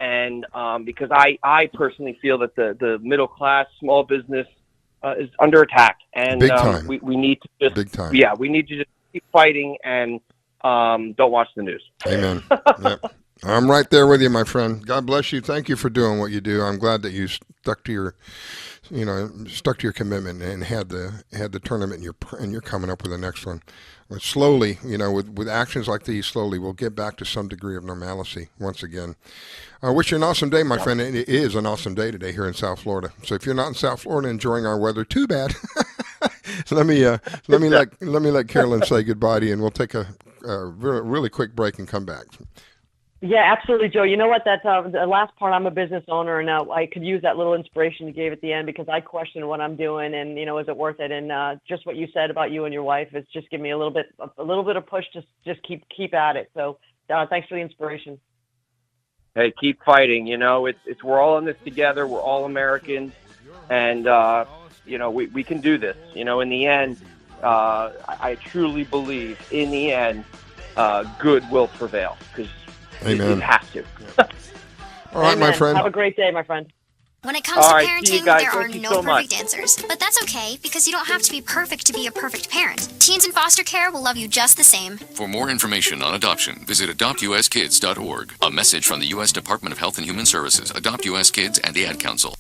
And because I personally feel that the middle class small business is under attack, and we need to just big time. Yeah, we need to just keep fighting and don't watch the news. Amen. Yep. I'm right there with you, my friend. God bless you. Thank you for doing what you do. I'm glad that you stuck to your commitment and had the tournament, and you're coming up with the next one. But slowly, with actions like these, slowly we'll get back to some degree of normalcy once again. I wish you an awesome day, my friend. It is an awesome day today here in South Florida. So if you're not in South Florida enjoying our weather, too bad. So let me let Carolyn say goodbye to you, and we'll take a really quick break and come back. Yeah, absolutely, Joe. You know what? That's the last part. I'm a business owner, and I could use that little inspiration you gave at the end, because I question what I'm doing, and is it worth it? And just what you said about you and your wife is just give me a little bit of push to just keep at it. So thanks for the inspiration. Hey, keep fighting. It's we're all in this together. We're all Americans, and we can do this. In the end, I truly believe in the end, good will prevail, because Amen. You have to. All right, my friend. Have a great day, my friend. When it comes to parenting, there are no perfect answers. But that's okay, because you don't have to be perfect to be a perfect parent. Teens in foster care will love you just the same. For more information on adoption, visit adoptuskids.org. A message from the U.S. Department of Health and Human Services, Adopt U.S. Kids, and the Ad Council.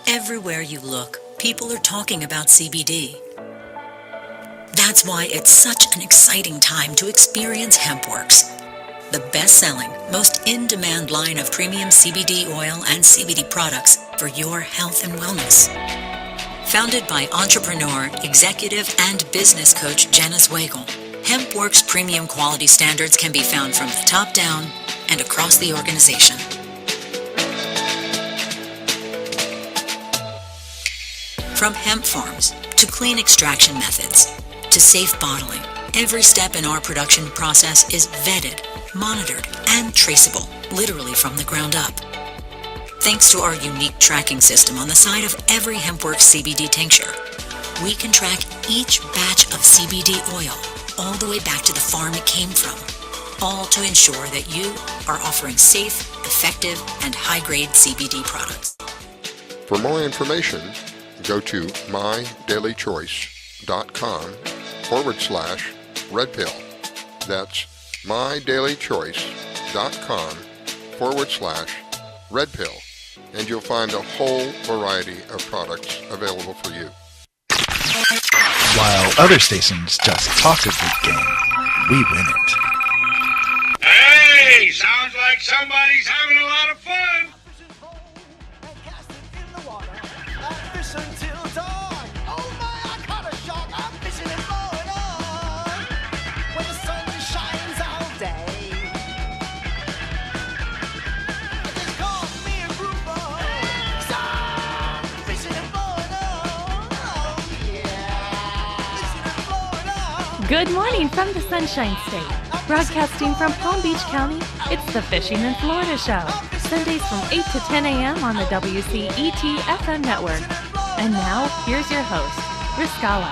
Everywhere you look, people are talking about CBD. That's why it's such an exciting time to experience Hemp Works, the best-selling, most in-demand line of premium CBD oil and CBD products for your health and wellness. Founded by entrepreneur, executive, and business coach Janice Wagle, Hemp Works premium quality standards can be found from the top down and across the organization. From hemp farms to clean extraction methods to safe bottling, every step in our production process is vetted, monitored, and traceable, literally from the ground up. Thanks to our unique tracking system on the side of every HempWorks CBD tincture, we can track each batch of CBD oil all the way back to the farm it came from, all to ensure that you are offering safe, effective, and high-grade CBD products. For more information, go to mydailychoice.com/red pill. That's mydailychoice.com/red pill, and you'll find a whole variety of products available for you. While other stations just talk a good game, we win it. Hey, sounds like somebody's having a lot of fun. Fish until dawn. Oh my, I caught a shark. I'm fishing and blowing on. When the sun shines all day. They call me a grouper. So I'm fishing and blowing on. Oh yeah. Fishing and blowing on. Good morning from the Sunshine State. Broadcasting from Palm Beach County, it's the Fishing in Florida Show. Sundays from 8 to 10 a.m. on the WCET FM network. And now, here's your host, Riscala.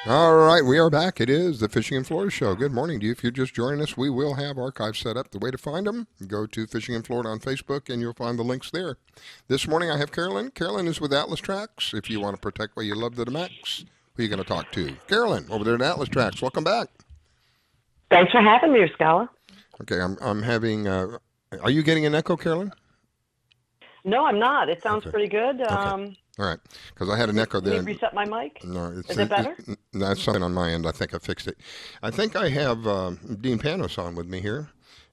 All right, we are back. It is the Fishing in Florida Show. Good morning to you. If you're just joining us, we will have archives set up. The way to find them, go to Fishing in Florida on Facebook, and you'll find the links there. This morning, I have Carolyn. Carolyn is with Atlas Trax. If you want to protect what you love to the max, who are you going to talk to? Carolyn, over there at Atlas Trax. Welcome back. Thanks for having me, Riscala. Okay, I'm having. Are you getting an echo, Carolyn? No, I'm not. It sounds pretty good. Okay. All right, because I had an echo there. Can you reset my mic? No, is it better? That's something on my end. I think I fixed it. I think I have Dean Panos on with me here,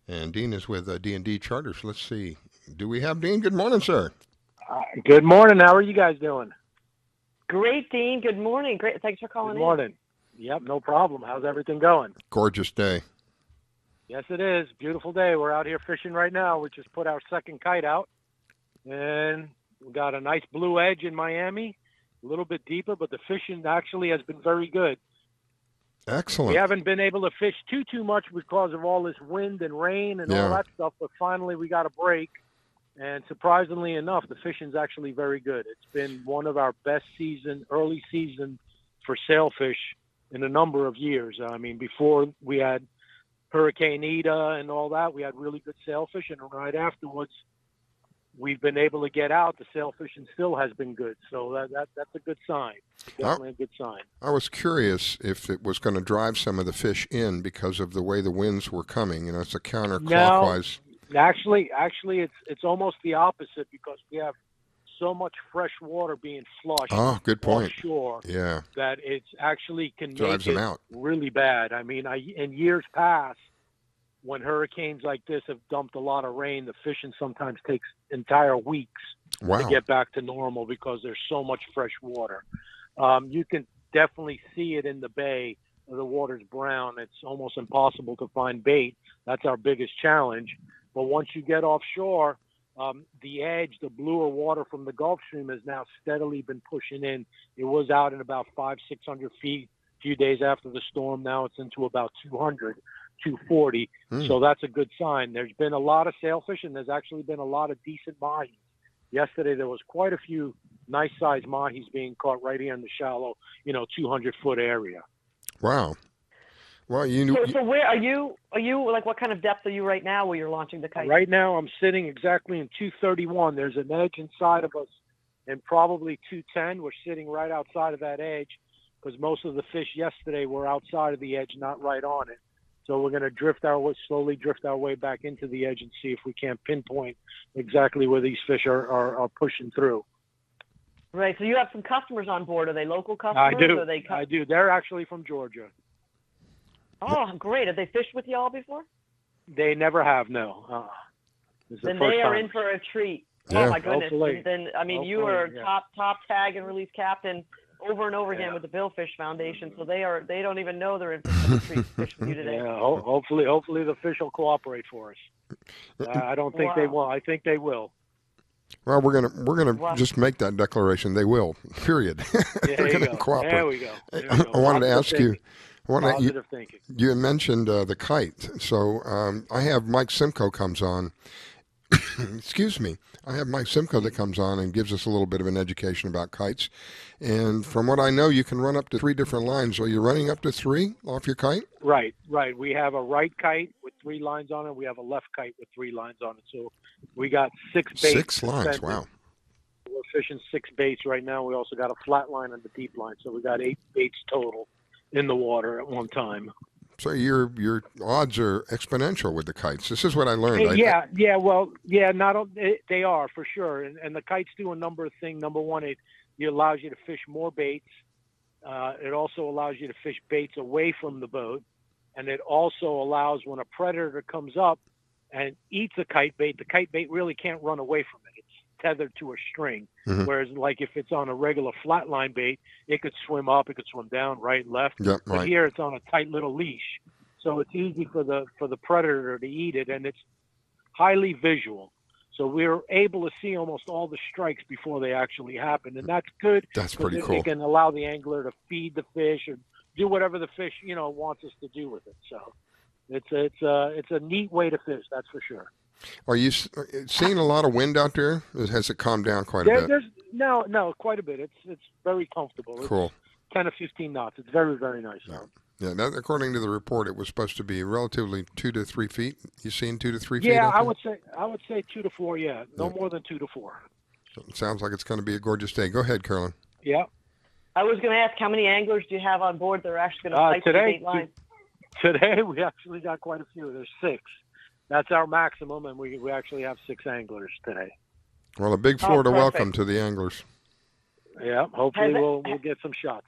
and Dean is with D&D Charters. Let's see. Do we have Dean? Good morning, sir. Good morning. How are you guys doing? Great, Dean. Good morning. Great. Thanks for calling in. Good morning. Yep, no problem. How's everything going? Gorgeous day. Yes, it is. Beautiful day. We're out here fishing right now. We just put our second kite out, and we got a nice blue edge in Miami, a little bit deeper, but the fishing actually has been very good. Excellent. We haven't been able to fish too much because of all this wind and rain and all that stuff, but finally we got a break, and surprisingly enough, the fishing's actually very good. It's been one of our best early season for sailfish in a number of years. I mean, before we had Hurricane Ida and all that, we had really good sailfish, and right afterwards, we've been able to get out. The sailfishing still has been good, so that's a good sign. Definitely a good sign. I was curious if it was going to drive some of the fish in because of the way the winds were coming. You know, it's a counterclockwise. No, actually, it's almost the opposite because we have so much fresh water being flushed. Oh, good point. Offshore, yeah, that it's actually can drives make them it out. Really bad. I mean, in years past, when hurricanes like this have dumped a lot of rain, the fishing sometimes takes entire weeks to get back to normal because there's so much fresh water. You can definitely see it in the bay. The water's brown. It's almost impossible to find bait. That's our biggest challenge. But once you get offshore, the edge, the bluer water from the Gulf Stream has now steadily been pushing in. It was out in about 500-600 feet a few days after the storm. Now it's into about 200, 240. So that's a good sign. There's been a lot of sailfish, and there's actually been a lot of decent mahis. Yesterday there was quite a few nice-sized mahis being caught right here in the shallow, 200-foot area. Wow. Well, So where are you? Are you like what kind of depth are you right now where you're launching the kite? Right now I'm sitting exactly in 231. There's an edge inside of us, and probably 210. We're sitting right outside of that edge because most of the fish yesterday were outside of the edge, not right on it. So we're going to slowly drift our way back into the edge and see if we can't pinpoint exactly where these fish are pushing through. Right. So you have some customers on board. Are they local customers? I do. They're actually from Georgia. Oh, great. Have they fished with y'all before? They never have, no. Then they are in for a treat. Yeah. Oh, my goodness. Hopefully. Then, you are top tag and release captain over and over again with the Billfish Foundation. So they don't even know they're in for a treat to fish with you today. Yeah, hopefully the fish will cooperate for us. I don't think they will. I think they will. Well, we're gonna just make that declaration. They will. Period. They're going to cooperate. There we go. I wanted to ask you. Positive thinking. You mentioned the kite. So I have Mike Simcoe comes on. Excuse me. I have Mike Simcoe that comes on and gives us a little bit of an education about kites. And from what I know, you can run up to 3 different lines. Are you running up to 3 off your kite? Right. We have a right kite with 3 lines on it. We have a left kite with 3 lines on it. So we got 6 baits. 6 lines. Wow. We're fishing 6 baits right now. We also got a flat line and the deep line. So we got 8 baits total in the water at one time. So your odds are exponential with the kites. This is what I learned. They are for sure. And the kites do a number of things. Number one, it allows you to fish more baits. It also allows you to fish baits away from the boat. and it also allows when a predator comes up and eats a kite bait, the kite bait really can't run away from it. It's tethered to a string. Mm-hmm. Whereas, like, if it's on a regular flatline bait, it could swim up, it could swim down, right, left. Yep, but right. here it's on a tight little leash, so it's easy for the predator to eat it, and it's highly visual. So we're able to see almost all the strikes before they actually happen, and that's good. That's pretty cool. It can allow the angler to feed the fish or do whatever the fish, wants us to do with it. So it's a neat way to fish, that's for sure. Are you seeing a lot of wind out there? Has it calmed down quite a bit? No, quite a bit. It's very comfortable. Cool. It's 10 to 15 knots. It's very, very nice. Yeah. That, according to the report, it was supposed to be relatively 2 to 3 feet. You seen 2 to 3 feet? Yeah, I would say 2 to 4. Yeah, no more than 2 to 4. So it sounds like it's going to be a gorgeous day. Go ahead, Carolyn. Yeah. I was going to ask, how many anglers do you have on board that are actually going to fight the bait line? Today we actually got quite a few. There's 6. That's our maximum, and we actually have 6 anglers today. Well, a big Florida welcome to the anglers. Yeah, hopefully we'll get some shots.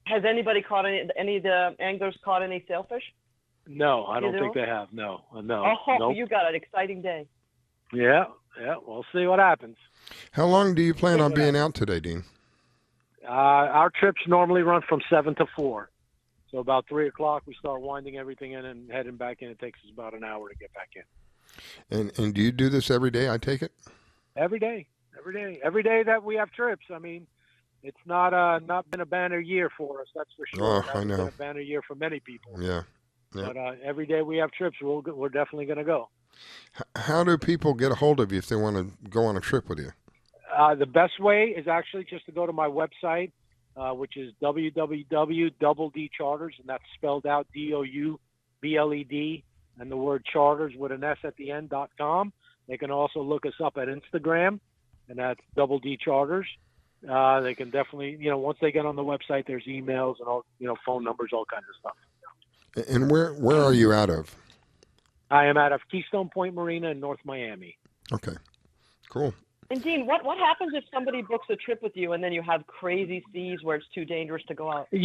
Has anybody caught any of the anglers caught any sailfish? No, I don't think they have. No. Oh, nope. You got an exciting day. Yeah, we'll see what happens. How long do you plan on being out today, Dean? Our trips normally run from 7 to 4. So about 3 o'clock, we start winding everything in and heading back in. It takes us about an hour to get back in. And do you do this every day, I take it? Every day. Every day that we have trips. I mean, it's not been a banner year for us, that's for sure. Oh, I know. It's been a banner year for many people. Yeah. But every day we have trips, we're definitely going to go. How do people get a hold of you if they want to go on a trip with you? The best way is actually just to go to my website, which is www.doubledcharters, and that's spelled out DOUBLED, and the word charters with an S at the end.com. They can also look us up at Instagram, and that's Double D Charters. They can definitely, once they get on the website, there's emails and all, phone numbers, all kinds of stuff. And where are you out of? I am out of Keystone Point Marina in North Miami. Okay, cool. And Dean, what happens if somebody books a trip with you and then you have crazy seas where it's too dangerous to go out? They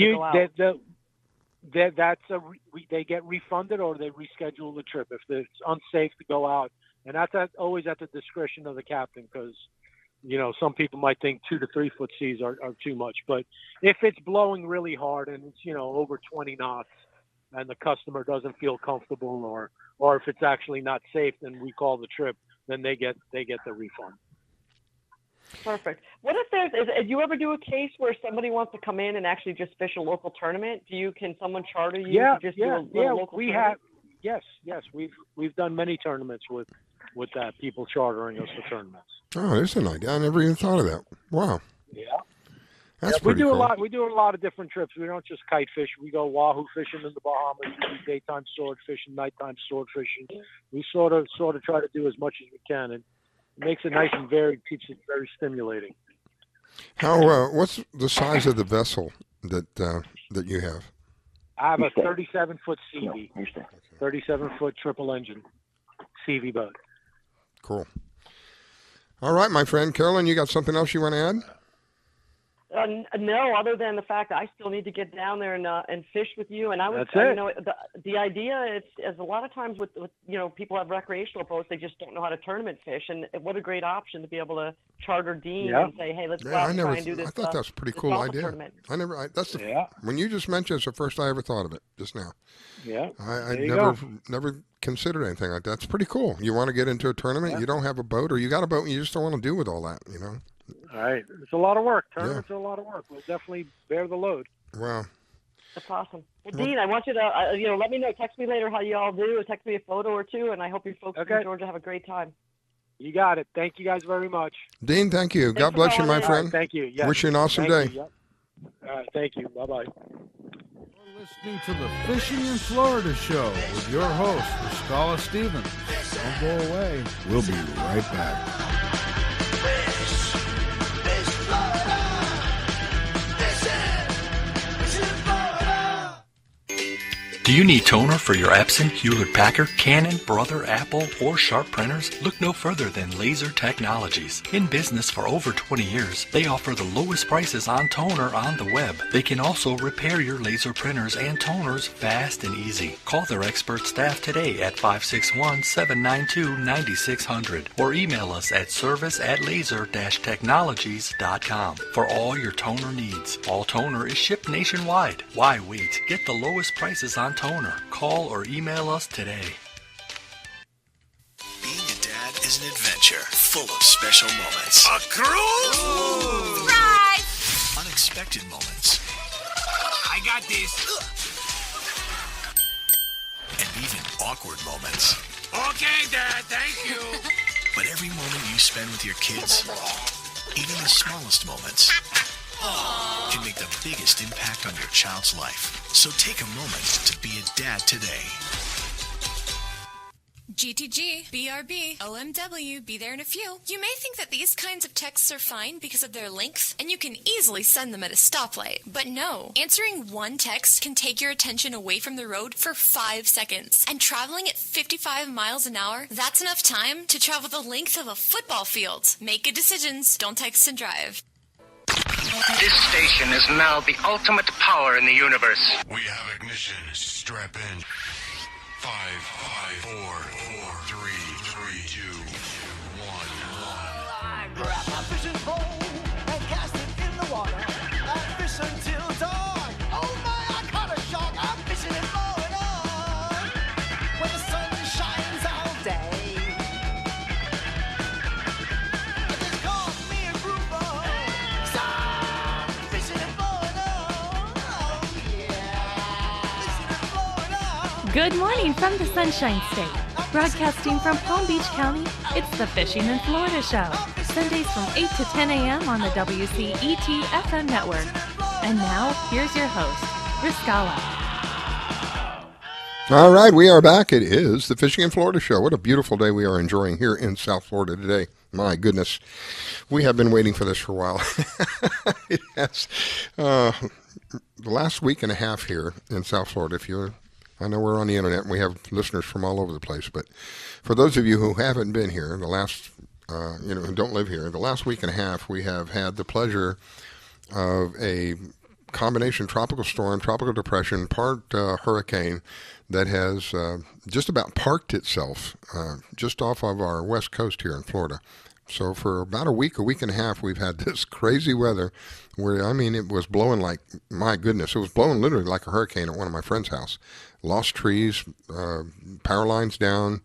get refunded or they reschedule the trip if it's unsafe to go out, and that's always at the discretion of the captain, because some people might think 2 to 3 foot seas are too much, but if it's blowing really hard and it's over 20 knots and the customer doesn't feel comfortable or if it's actually not safe, then we call the trip, then they get the refund. Perfect. What if do you ever do a case where somebody wants to come in and actually just fish a local tournament? Can someone charter you to just do a local tournament? Yes. We've done many tournaments with people chartering us for tournaments. Oh, there's an idea. I never even thought of that. Wow. Yeah. That's pretty cool. We do a lot of different trips. We don't just kite fish. We go wahoo fishing in the Bahamas. We do daytime sword fishing, nighttime sword fishing. We sort of try to do as much as we can, and it makes it nice and varied, keeps it very stimulating. What's the size of the vessel that you have? I have a 37-foot CV, 37-foot triple engine CV boat. Cool. All right, my friend. Carolyn, you got something else you want to add? No, other than the fact that I still need to get down there and fish with you. And I would, the idea is a lot of times with people have recreational boats, they just don't know how to tournament fish, and what a great option to be able to charter Dean and say, hey, let's go out and try and do this. I thought that was a pretty cool idea. Tournament. When you just mentioned it's the first I ever thought of it just now. Yeah. I never considered anything like that. It's pretty cool. You want to get into a tournament, you don't have a boat, or you got a boat and you just don't want to deal with all that, All right. It's a lot of work. Tournaments are a lot of work. We'll definitely bear the load. Wow. That's awesome. Well, Dean, I want you to, let me know. Text me later how you all do. Text me a photo or two, and I hope you folks in Georgia have a great time. You got it. Thank you guys very much. Dean, thank you. God bless you, my friend. Right, thank you. Yes. Wish you an awesome day. All right. Thank you. Bye-bye. You're listening to the Fishing in Florida show with your host, Scala Stevens. Don't go away. We'll be right back. Do you need toner for your Epson, Hewlett-Packard, Canon, Brother, Apple, or Sharp printers? Look no further than Laser Technologies. In business for over 20 years, they offer the lowest prices on toner on the web. They can also repair your laser printers and toners fast and easy. Call their expert staff today at 561-792-9600 or email us at service@laser-technologies.com for all your toner needs. All toner is shipped nationwide. Why wait? Get the lowest prices on toner. Call or email us today. Being a dad is an adventure full of special moments. A cruise? Surprise! Unexpected moments. I got this. And even awkward moments. Okay, Dad, thank you. But every moment you spend with your kids, even the smallest moments, can make the biggest impact on your child's life. So take a moment to be a dad today. GTG, BRB, OMW, be there in a few. You may think that these kinds of texts are fine because of their length, and you can easily send them at a stoplight. But no, answering one text can take your attention away from the road for 5 seconds. And traveling at 55 miles an hour, that's enough time to travel the length of a football field. Make good decisions, don't text and drive. This station is now the ultimate power in the universe. We have ignition. Strap in. 5, 4, 3, 2, 1. I grab my fishing pole and cast it in the water. I fish until dawn. Oh my, I caught a shark. I'm fishing and blowing on. When the sun shines all day. And they call me a grouper. So I'm fishing and blowing on. Oh yeah. Fishing and blowing on. Good morning from the Sunshine State. Broadcasting from Palm Beach County, it's the Fishing in Florida Show. Sundays from 8 to 10 a.m. on the WCET FM network. And now, here's your host, Riscala. All right, we are back. It is the Fishing in Florida Show. What a beautiful day we are enjoying here in South Florida today. My goodness. We have been waiting for this for a while. It has, the last week and a half here in South Florida, I know we're on the internet and we have listeners from all over the place, but for those of you who haven't been here, who don't live here, the last week and a half we have had the pleasure of a combination tropical storm, tropical depression, part hurricane that has just about parked itself just off of our west coast here in Florida. So for about a week and a half, we've had this crazy weather where, it was blowing like, my goodness, it was blowing literally like a hurricane at one of my friend's house. Lost trees, power lines down,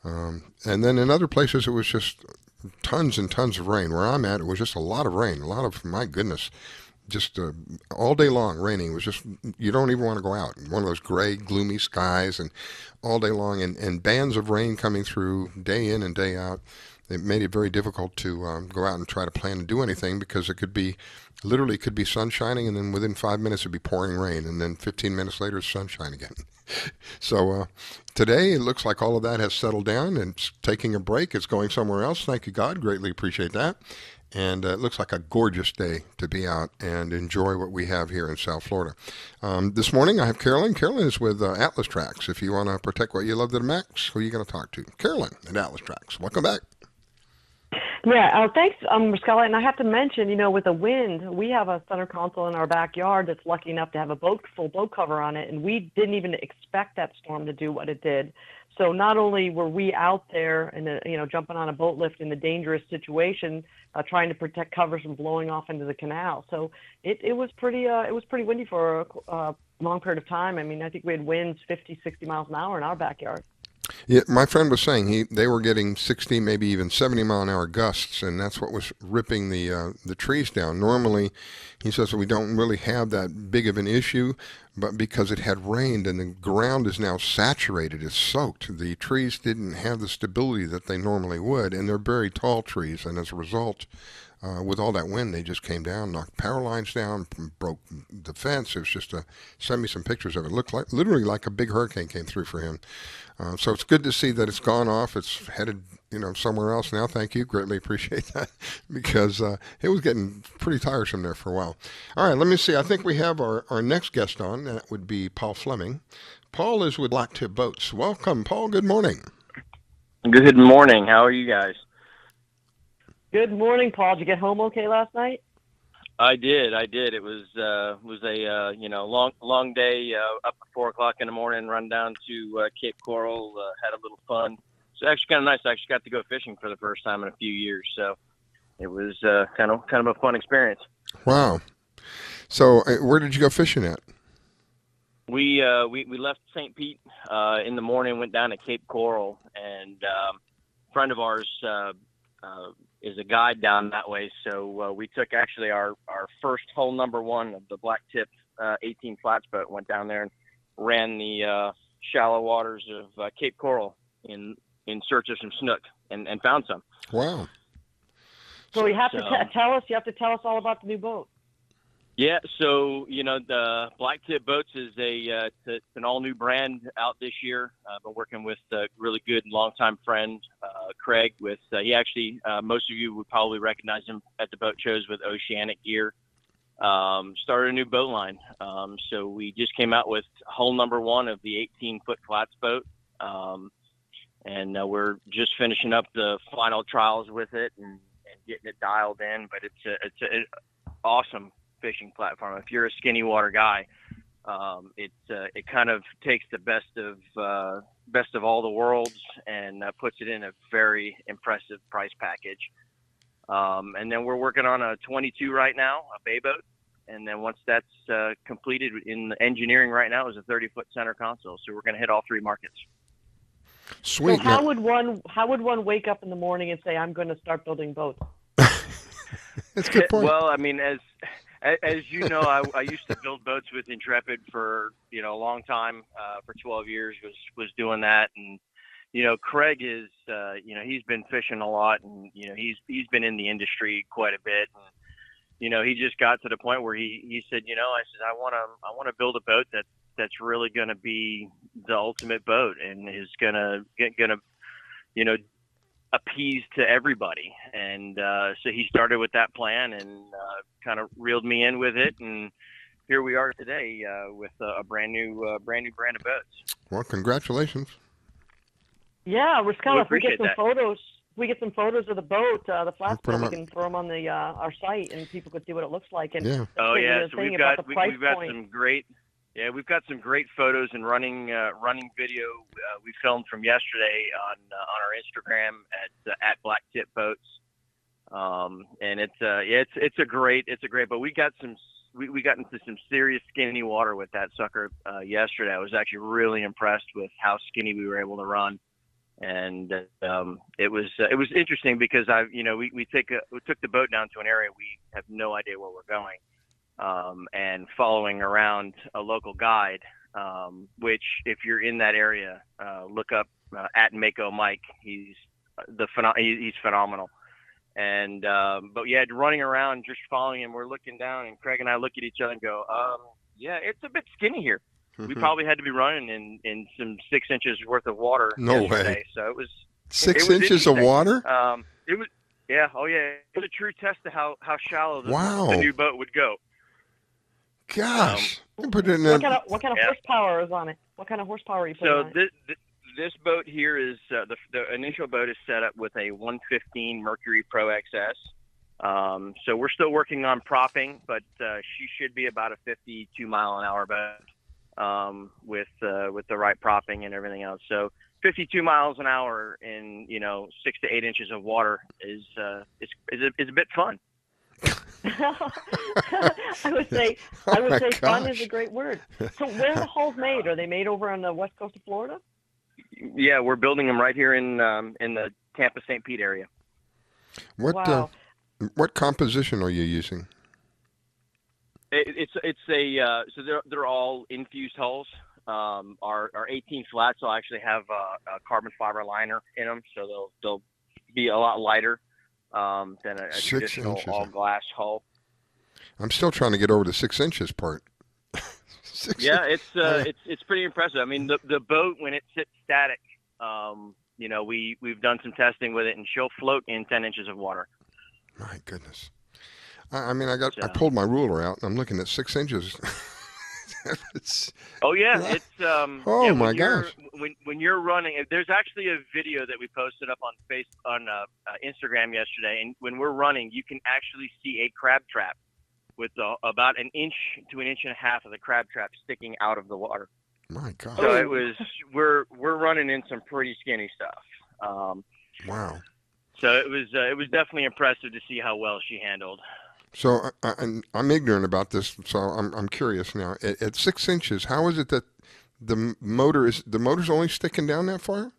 and then in other places it was just tons and tons of rain. Where I'm at, it was just a lot of rain, my goodness, just all day long raining. It was just, you don't even want to go out. One of those gray, gloomy skies and all day long, and bands of rain coming through day in and day out. It made it very difficult to go out and try to plan to do anything because it could be sun shining, and then within 5 minutes it'd be pouring rain, and then 15 minutes later it's sunshine again. So today it looks like all of that has settled down and it's taking a break. It's going somewhere else. Thank you, God. Greatly appreciate that. And it looks like a gorgeous day to be out and enjoy what we have here in South Florida. This morning I have Carolyn. Carolyn is with Atlas Trax. If you want to protect what you love to the max, who are you going to talk to? Carolyn at Atlas Trax. Welcome back. Yeah, thanks, Riscala. And I have to mention, with the wind, we have a center console in our backyard that's lucky enough to have a full boat cover on it, and we didn't even expect that storm to do what it did. So not only were we out there and jumping on a boat lift in a dangerous situation, trying to protect covers from blowing off into the canal. So it was pretty windy for a long period of time. I think we had winds 50, 60 miles an hour in our backyard. Yeah, my friend was saying they were getting 60, maybe even 70 mile an hour gusts, and that's what was ripping the trees down. Normally, he says we don't really have that big of an issue, but because it had rained and the ground is now saturated, it's soaked. The trees didn't have the stability that they normally would, and they're very tall trees, and as a result, with all that wind, they just came down, knocked power lines down, broke the fence. It was just send me some pictures of it. It looked literally like a big hurricane came through for him. So it's good to see that it's gone off. It's headed, somewhere else now. Thank you. Greatly appreciate that because it was getting pretty tiresome there for a while. All right, let me see. I think we have our next guest on. That would be Flemming. Paul is with BlackTip Boats. Welcome, Paul. Good morning. Good morning. How are you guys? Good morning, Paul. Did you get home okay last night? I did. It was a long day up at 4:00 in the morning. Run down to Cape Coral. Had a little fun. It's actually kind of nice. I actually got to go fishing for the first time in a few years. So it was kind of a fun experience. Wow. So where did you go fishing at? We left St. Pete in the morning. Went down to Cape Coral, and a friend of ours is a guide down that way. So we took actually our first hole number 1 of the BlackTip 18 flats boat. Went down there and ran the shallow waters of Cape Coral in search of some snook and found some. Wow. So you have to tell us. You have to tell us all about the new boat. Yeah, so the BlackTip Boats is it's an all new brand out this year. I've been working with a really good longtime friend, Craig. With he actually, most of you would probably recognize him at the boat shows with Oceanic Gear. Started a new boat line. So we just came out with hull number 1 of the 18-foot flats boat, and we're just finishing up the final trials with it and getting it dialed in. But it's an awesome fishing platform. If you're a skinny water guy, it kind of takes the best of all the worlds and puts it in a very impressive price package. And then we're working on a 22 right now, a bay boat, and then once that's completed in the engineering right now is a 30-foot center console. So we're going to hit all 3 markets. Sweet. So how would one wake up in the morning and say, I'm going to start building boats? That's a good point. Well, I mean, as you know, I used to build boats with Intrepid for a long time. For 12 years was doing that, and Craig is he's been fishing a lot, and he's been in the industry quite a bit. And, he just got to the point where he said, I said I want to build a boat that's really going to be the ultimate boat and is gonna appease to everybody. And so he started with that plan and kind of reeled me in with it, and here we are today with a brand new brand of boats. Well, congratulations. Yeah, we're Well, if we get some that. photos. We get some photos of the boat, the flats Put 'em boat. We up. can throw them on the our site, and people could see what it looks like. And Yeah. Oh yeah, so we've got point. some great. Yeah, we've got some great photos and running video we filmed from yesterday on our Instagram at BlackTip Boats, and it's a great boat. We got into some serious skinny water with that sucker yesterday. I was actually really impressed with how skinny we were able to run, and it was interesting because we took the boat down to an area we have no idea where we're going. And following around a local guide, which if you're in that area, look up at Mako Mike. He's phenomenal. And but yeah, running around just following him, we're looking down, and Craig and I look at each other and go, yeah, it's a bit skinny here. We probably had to be running in some 6 inches worth of water yesterday. Way. So it was 6 inches of water. It was yeah, oh yeah, it was a true test of how shallow Wow. the new boat would go. Gosh, put it in What kind of horsepower is on it? What kind of horsepower are you putting on it? So this boat here is the initial boat is set up with a 115 Mercury Pro XS. So we're still working on propping, but she should be about a 52 mile an hour boat with the right propping and everything else. So 52 miles an hour in 6 to 8 inches of water is a bit fun. I would say fun is a great word. So where are the hulls made? Are they made over on the west coast of Florida? Yeah, we're building them right here in the Tampa St. Pete area. What composition are you using? So they're all infused hulls. Our 18 flats will actually have a carbon fiber liner in them, so they'll be a lot lighter than a traditional all glass hull. I'm still trying to get over the 6 inches part. It's pretty impressive. I mean, the boat when it sits static, we've done some testing with it, and she'll float in 10 inches of water. My goodness. I pulled my ruler out, and I'm looking at 6 inches. Oh yeah, it's Oh yeah, my gosh! when you're running, there's actually a video that we posted up on Instagram yesterday, and when we're running, you can actually see a crab trap with about an inch to an inch and a half of the crab trap sticking out of the water. My God! So it was we're running in some pretty skinny stuff. Wow. So it was definitely impressive to see how well she handled. So I'm ignorant about this, so I'm curious now. At 6 inches, how is it that the motor's only sticking down that far?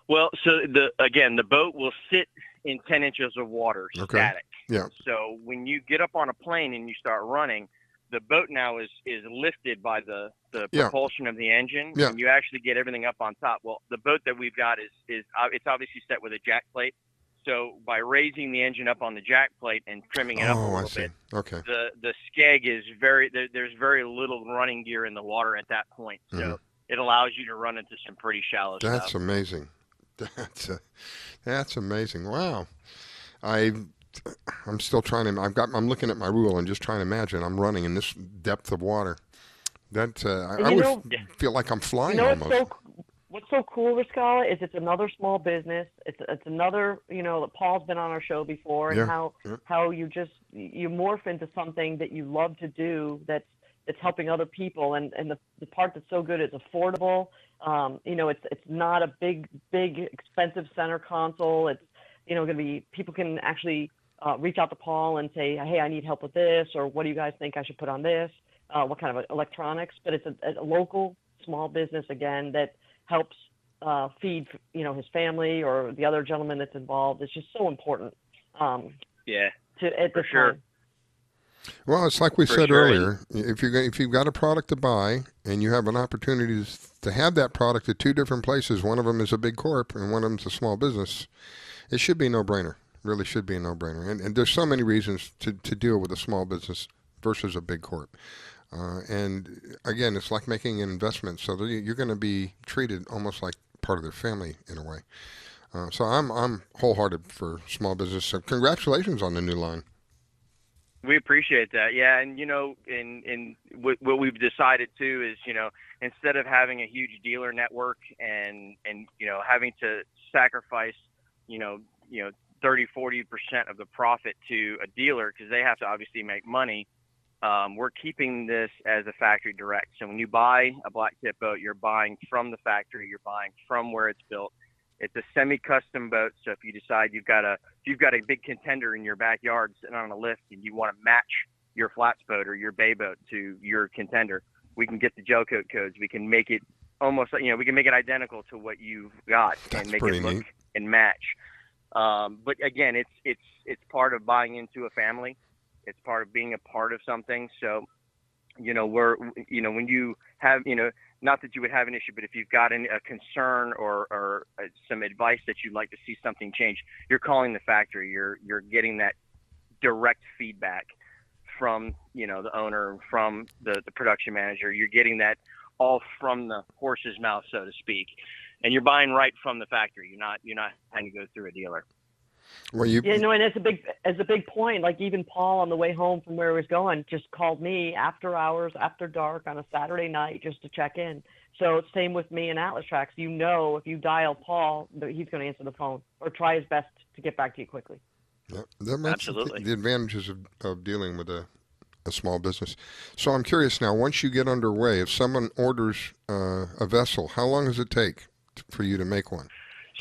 Well, so the boat will sit in 10 inches of water, static. Yeah. So when you get up on a plane and you start running, the boat now is lifted by the propulsion of the engine, and you actually get everything up on top. Well, the boat that we've got is it's obviously set with a jack plate. So by raising the engine up on the jack plate and trimming it up a little bit, the skeg is there's very little running gear in the water at that point. So it allows you to run into some pretty shallow stuff. That's amazing. That's amazing. Wow. I'm still trying to. I'm looking at my rule and just trying to imagine I'm running in this depth of water. That I always feel like I'm flying almost. What's so cool, Riscala, is it's another small business. It's another, Paul's been on our show before, and how you morph into something that you love to do that's helping other people. And the part that's so good is affordable. It's not a big expensive center console. It's going to be, people can actually reach out to Paul and say, hey, I need help with this, or what do you guys think I should put on this? What kind of electronics? But it's a local small business, again, that helps feed, his family or the other gentleman that's involved. It's just so important. At this time. Well, it's like we said earlier. If you've got a product to buy and you have an opportunity to have that product at two different places, one of them is a big corp and one of them is a small business, it should be a no-brainer. Really should be a no-brainer. And there's so many reasons to deal with a small business versus a big corp. And again, it's like making an investment, so you're going to be treated almost like part of their family in a way. So I'm wholehearted for small business. So congratulations on the new line. We appreciate that. Yeah, and in what we've decided too is, instead of having a huge dealer network and having to sacrifice 30-40% of the profit to a dealer because they have to obviously make money. We're keeping this as a factory direct. So when you buy a BlackTip boat, you're buying from the factory. You're buying from where it's built. It's a semi-custom boat. So if you decide you've got a big contender in your backyard sitting on a lift and you want to match your flats boat or your bay boat to your contender, we can get the gel coat codes. We can make it almost, we can make it identical to what you've got and make it look and match. But again, it's part of buying into a family. It's part of being a part of something. So, when you have, not that you would have an issue, but if you've got a concern or some advice that you'd like to see something change, you're calling the factory. You're getting that direct feedback from, the owner, from the production manager. You're getting that all from the horse's mouth, so to speak. And you're buying right from the factory. You're not having to go through a dealer. Well, and it's a big point. Like even Paul on the way home from where he was going just called me after hours, after dark on a Saturday night just to check in. So same with me and Atlas Trax. If you dial Paul, he's going to answer the phone or try his best to get back to you quickly. Yeah, that makes absolutely the advantages of dealing with a small business. So I'm curious now, once you get underway, if someone orders a vessel, how long does it take for you to make one?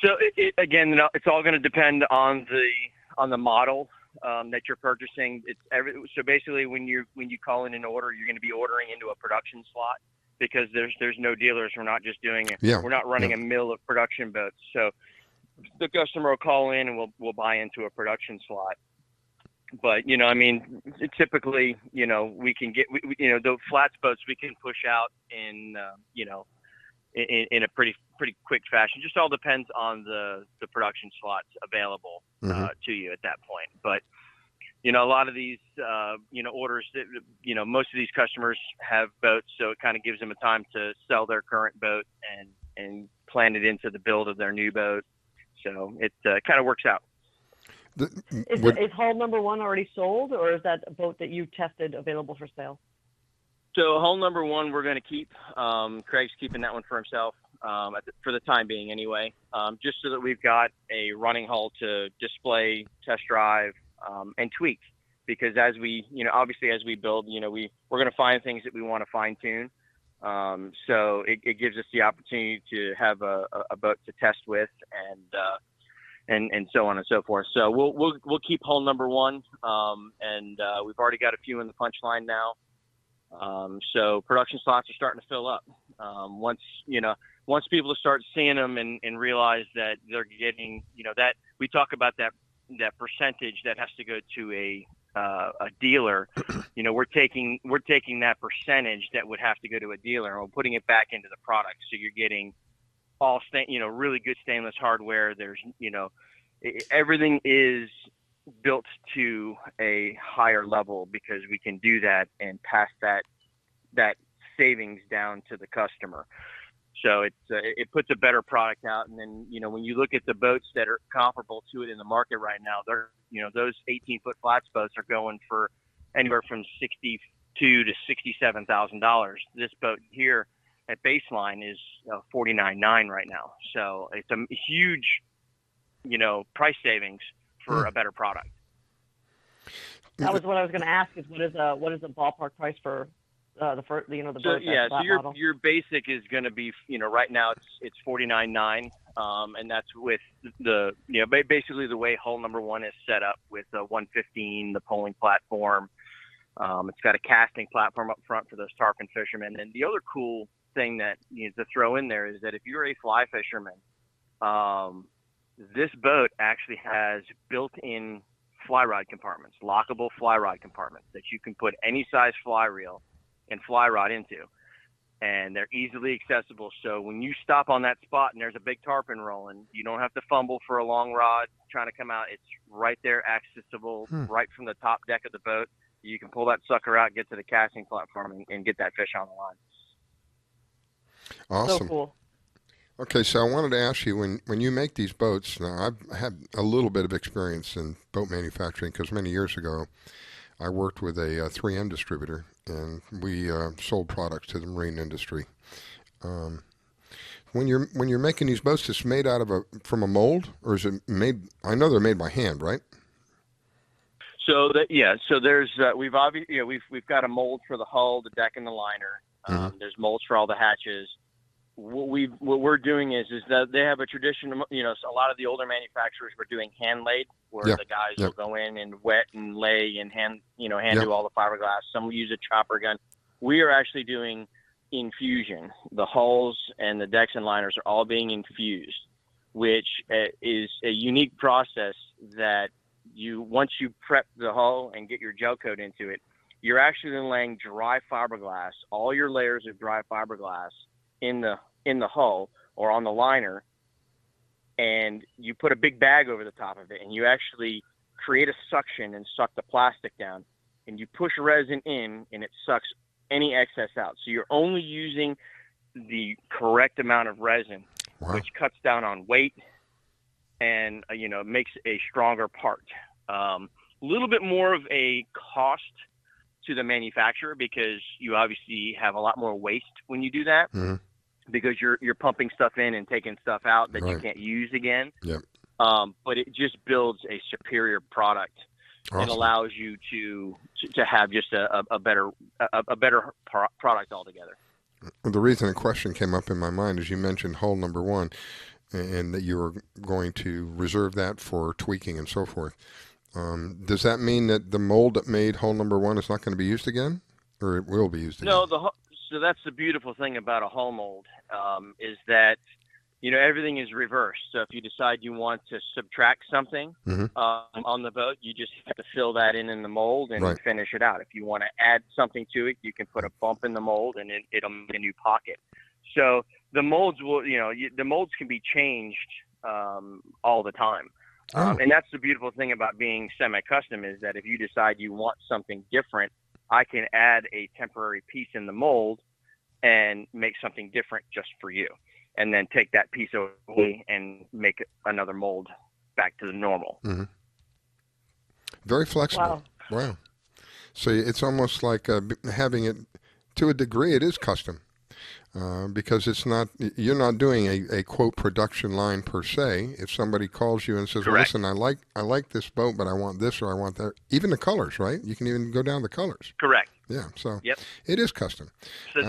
So again, it's all going to depend on the model that you're purchasing. So basically, when you call in an order, you're going to be ordering into a production slot because there's no dealers. We're not just doing it. Yeah. We're not running a mill of production boats. So the customer will call in and we'll buy into a production slot. But typically, we can get the flats boats we can push out in in a pretty quick fashion. Just all depends on the production slots available to you at that point. But a lot of these orders that most of these customers have boats, so it kind of gives them a time to sell their current boat and plan it into the build of their new boat. So it kind of works out. Is hull number one already sold, or is that a boat that you tested available for sale? So hull number one, we're going to keep. Craig's keeping that one for himself for the time being, anyway. Just so that we've got a running hull to display, test drive, and tweak. Because as we, obviously as we build, we're going to find things that we want to fine tune. So it gives us the opportunity to have a boat to test with and so on and so forth. So we'll keep hull number one. And we've already got a few in the punch line now. So production slots are starting to fill up. Once people start seeing them and realize that they're getting, that we talk about that percentage that has to go to a dealer, we're taking that percentage that would have to go to a dealer and we're putting it back into the product. So you're getting all really good stainless hardware. There's, everything is built to a higher level because we can do that and pass that savings down to the customer. So it puts a better product out. And then, when you look at the boats that are comparable to it in the market right now, they're, those 18-foot flats boats are going for anywhere from $62,000 to $67,000. This boat here at Baseline is $49,900 right now. So it's a huge, price savings for a better product. That was what I was going to ask. Is what is the ballpark price for the boat? So your basic is going to be, right now it's $49,900, and that's with the basically the way hull number one is set up with the 115, the poling platform. It's got a casting platform up front for those tarpon fishermen. And the other cool thing that to throw in there is that if you're a fly fisherman, this boat actually has built-in fly rod compartments, lockable fly rod compartments that you can put any size fly reel and fly rod into, and they're easily accessible. So when you stop on that spot and there's a big tarpon rolling, you don't have to fumble for a long rod trying to come out. It's right there, accessible right from the top deck of the boat. You can pull that sucker out, get to the casting platform, and get that fish on the line. Awesome. So cool. Okay, so I wanted to ask you, when you make these boats, now I've had a little bit of experience in boat manufacturing because many years ago I worked with a 3M distributor, and we sold products to the marine industry. When you're making these boats, it's made out of from a mold, or is it made? I know they're made by hand, right? So there's we've got a mold for the hull, the deck, and the liner. There's molds for all the hatches. What we're doing is that they have a tradition. A lot of the older manufacturers were doing hand laid, where the guys will go in and wet and lay and hand do all the fiberglass. Some will use a chopper gun. We are actually doing infusion. The hulls and the decks and liners are all being infused, which is a unique process that once you prep the hull and get your gel coat into it, you're actually laying dry fiberglass, all your layers of dry fiberglass in the hull or on the liner, and you put a big bag over the top of it, and you actually create a suction and suck the plastic down, and you push resin in, and it sucks any excess out. So you're only using the correct amount of resin, which cuts down on weight and makes a stronger part. A little bit more of a cost to the manufacturer because you obviously have a lot more waste when you do that, because you're pumping stuff in and taking stuff out that you can't use again. But it just builds a superior product and allows you to have just a better product altogether. The reason a question came up in my mind is you mentioned hull number one, and that you were going to reserve that for tweaking and so forth. Does that mean that the mold that made hull number one is not going to be used again, or it will be used again? No, so that's the beautiful thing about a hull mold, is that everything is reversed. So if you decide you want to subtract something on the boat, you just have to fill that in the mold and finish it out. If you want to add something to it, you can put a bump in the mold and it'll make a new pocket. So the molds the molds can be changed all the time. And that's the beautiful thing about being semi-custom, is that if you decide you want something different, I can add a temporary piece in the mold and make something different just for you, and then take that piece away and make another mold back to the normal. Very flexible. Wow. So it's almost like having it to a degree, it is custom. Because you're not doing a quote production line per se. If somebody calls you and says, well, listen, I like this boat, but I want this or I want that. Even the colors, right? You can even go down the colors. Correct. Yeah, so Yep. It is custom. So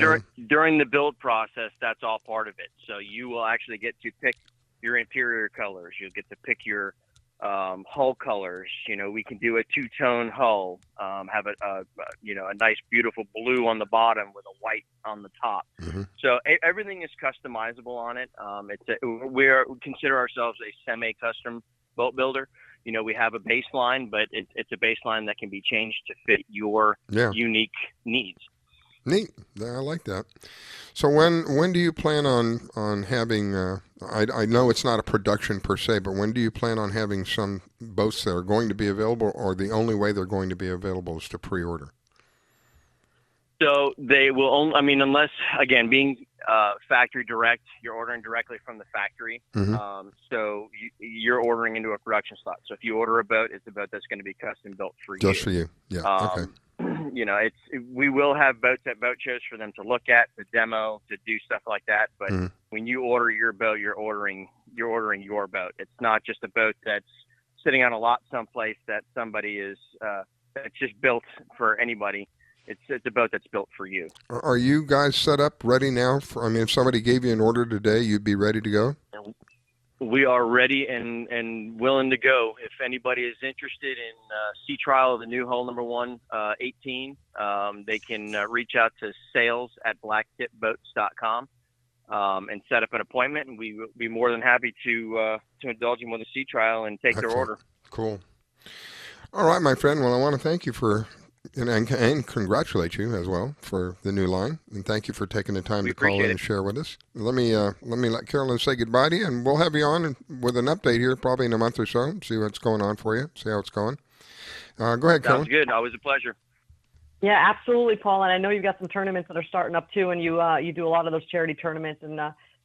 during the build process, that's all part of it. So you will actually get to pick your interior colors. You'll get to pick your hull colors. We can do a two-tone hull, have a nice beautiful blue on the bottom with a white on the top. Mm-hmm. So everything is customizable on it. We consider ourselves a semi-custom boat builder. We have a baseline, but it's a baseline that can be changed to fit your unique needs. Neat. I like that. So when do you plan on having, I know it's not a production per se, but when do you plan on having some boats that are going to be available, or the only way they're going to be available is to pre-order? So they will only, unless, again, being factory direct, you're ordering directly from the factory. Mm-hmm. So you're ordering into a production slot. So if you order a boat, it's a boat that's going to be custom built for you. Just for you. Yeah. Okay. We will have boats at boat shows for them to look at, to demo, to do stuff like that. But when you order your boat, you're ordering your boat. It's not just a boat that's sitting on a lot someplace that somebody is that's just built for anybody. It's a boat that's built for you. Are you guys set up ready now? If somebody gave you an order today, you'd be ready to go? We are ready and willing to go. If anybody is interested in sea trial of the new hull number 118, they can reach out to sales@blacktipboats.com and set up an appointment, and we will be more than happy to indulge them with a sea trial and take their order. Cool. All right, my friend. Well, I want to thank you for and congratulate you as well for the new line, and thank you for taking the time to call in and share with us. Let me let Carolyn say goodbye to you, and we'll have you on with an update here probably in a month or so, see what's going on for you, see how it's going. Go ahead, Carolyn. Sounds good. Always a pleasure. Yeah, absolutely, Paul. And I know you've got some tournaments that are starting up too, and you do a lot of those charity tournaments, and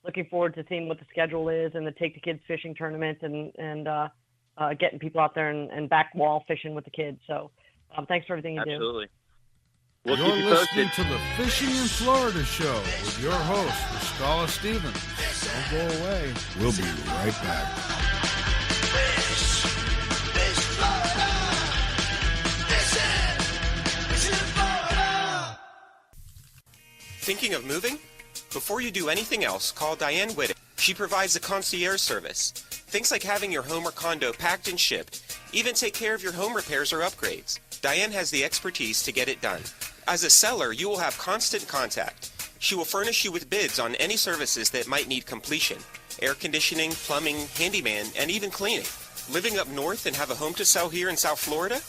looking forward to seeing what the schedule is, and the Take the Kids Fishing tournament, and getting people out there and back wall fishing with the kids. So. Thanks for everything you do. Absolutely. You're listening to the Fishing in Florida Show with your host, Scala Stevens. Don't go away. We'll be right back. Thinking of moving? Before you do anything else, call Diane Whittick. She provides a concierge service. Things like having your home or condo packed and shipped. Even take care of your home repairs or upgrades. Diane has the expertise to get it done. As a seller, you will have constant contact. She will furnish you with bids on any services that might need completion. Air conditioning, plumbing, handyman, and even cleaning. Living up north and have a home to sell here in South Florida?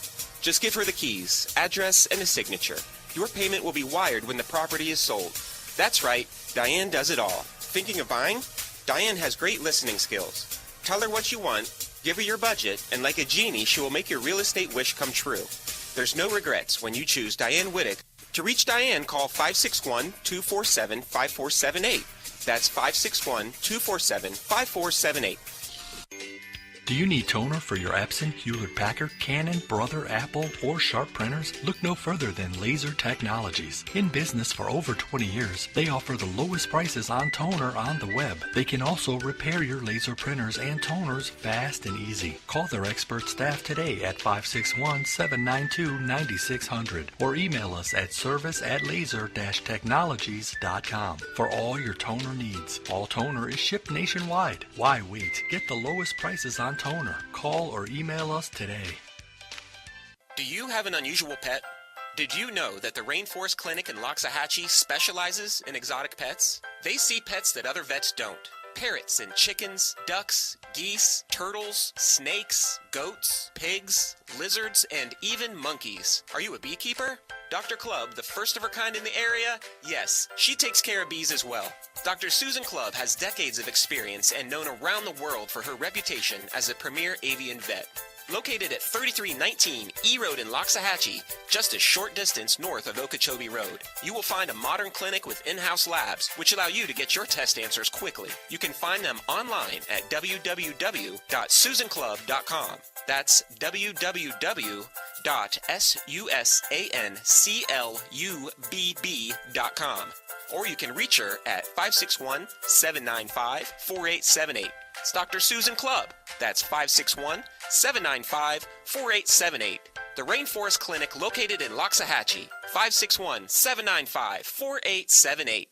Just give her the keys, address, and a signature. Your payment will be wired when the property is sold. That's right, Diane does it all. Thinking of buying? Diane has great listening skills. Tell her what you want, give her your budget, and like a genie, she will make your real estate wish come true. There's no regrets when you choose Diane Whittick. To reach Diane, call 561-247-5478. That's 561-247-5478. Do you need toner for your Epson, Hewlett-Packard, Canon, Brother, Apple, or Sharp printers? Look no further than Laser Technologies. In business for over 20 years, they offer the lowest prices on toner on the web. They can also repair your laser printers and toners fast and easy. Call their expert staff today at 561-792-9600 or email us at service@laser-technologies.com for all your toner needs. All toner is shipped nationwide. Why wait? Get the lowest prices on toner. Call or email us today. Do you have an unusual pet? Did you know that the Rainforest Clinic in Loxahatchee specializes in exotic pets? They see pets that other vets don't. Parrots and chickens, ducks, geese, turtles, snakes, goats, pigs, lizards, and even monkeys. Are you a beekeeper? Dr. Clubb, the first of her kind in the area? Yes, she takes care of bees as well. Dr. Susan Clubb has decades of experience and known around the world for her reputation as a premier avian vet. Located at 3319 E Road in Loxahatchee, just a short distance north of Okeechobee Road, you will find a modern clinic with in-house labs, which allow you to get your test answers quickly. You can find them online at www.susanclub.com. That's www.susanclub.com. www.susanclubb.com. Or you can reach her at 561-795-4878. It's Dr. Susan Clubb. That's 561-795-4878. The Rainforest Clinic located in Loxahatchee. 561-795-4878.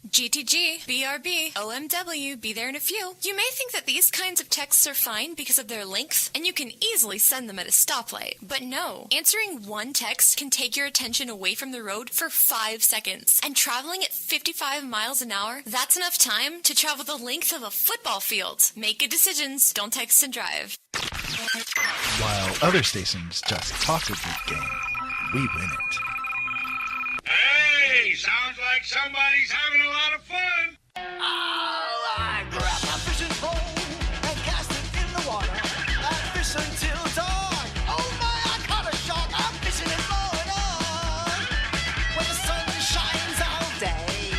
GTG, BRB, OMW, be there in a few. You may think that these kinds of texts are fine because of their length, and you can easily send them at a stoplight. But no, answering one text can take your attention away from the road for 5 seconds. And traveling at 55 miles an hour, that's enough time to travel the length of a football field. Make good decisions, don't text and drive. While other stations just talk a good game, we win it. Hey, sounds like somebody's having a lot of fun. I grab my fishing pole and cast it in the water. I fish until dawn. Oh my, I caught a shark. I'm fishing and blowing on when the sun shines all day.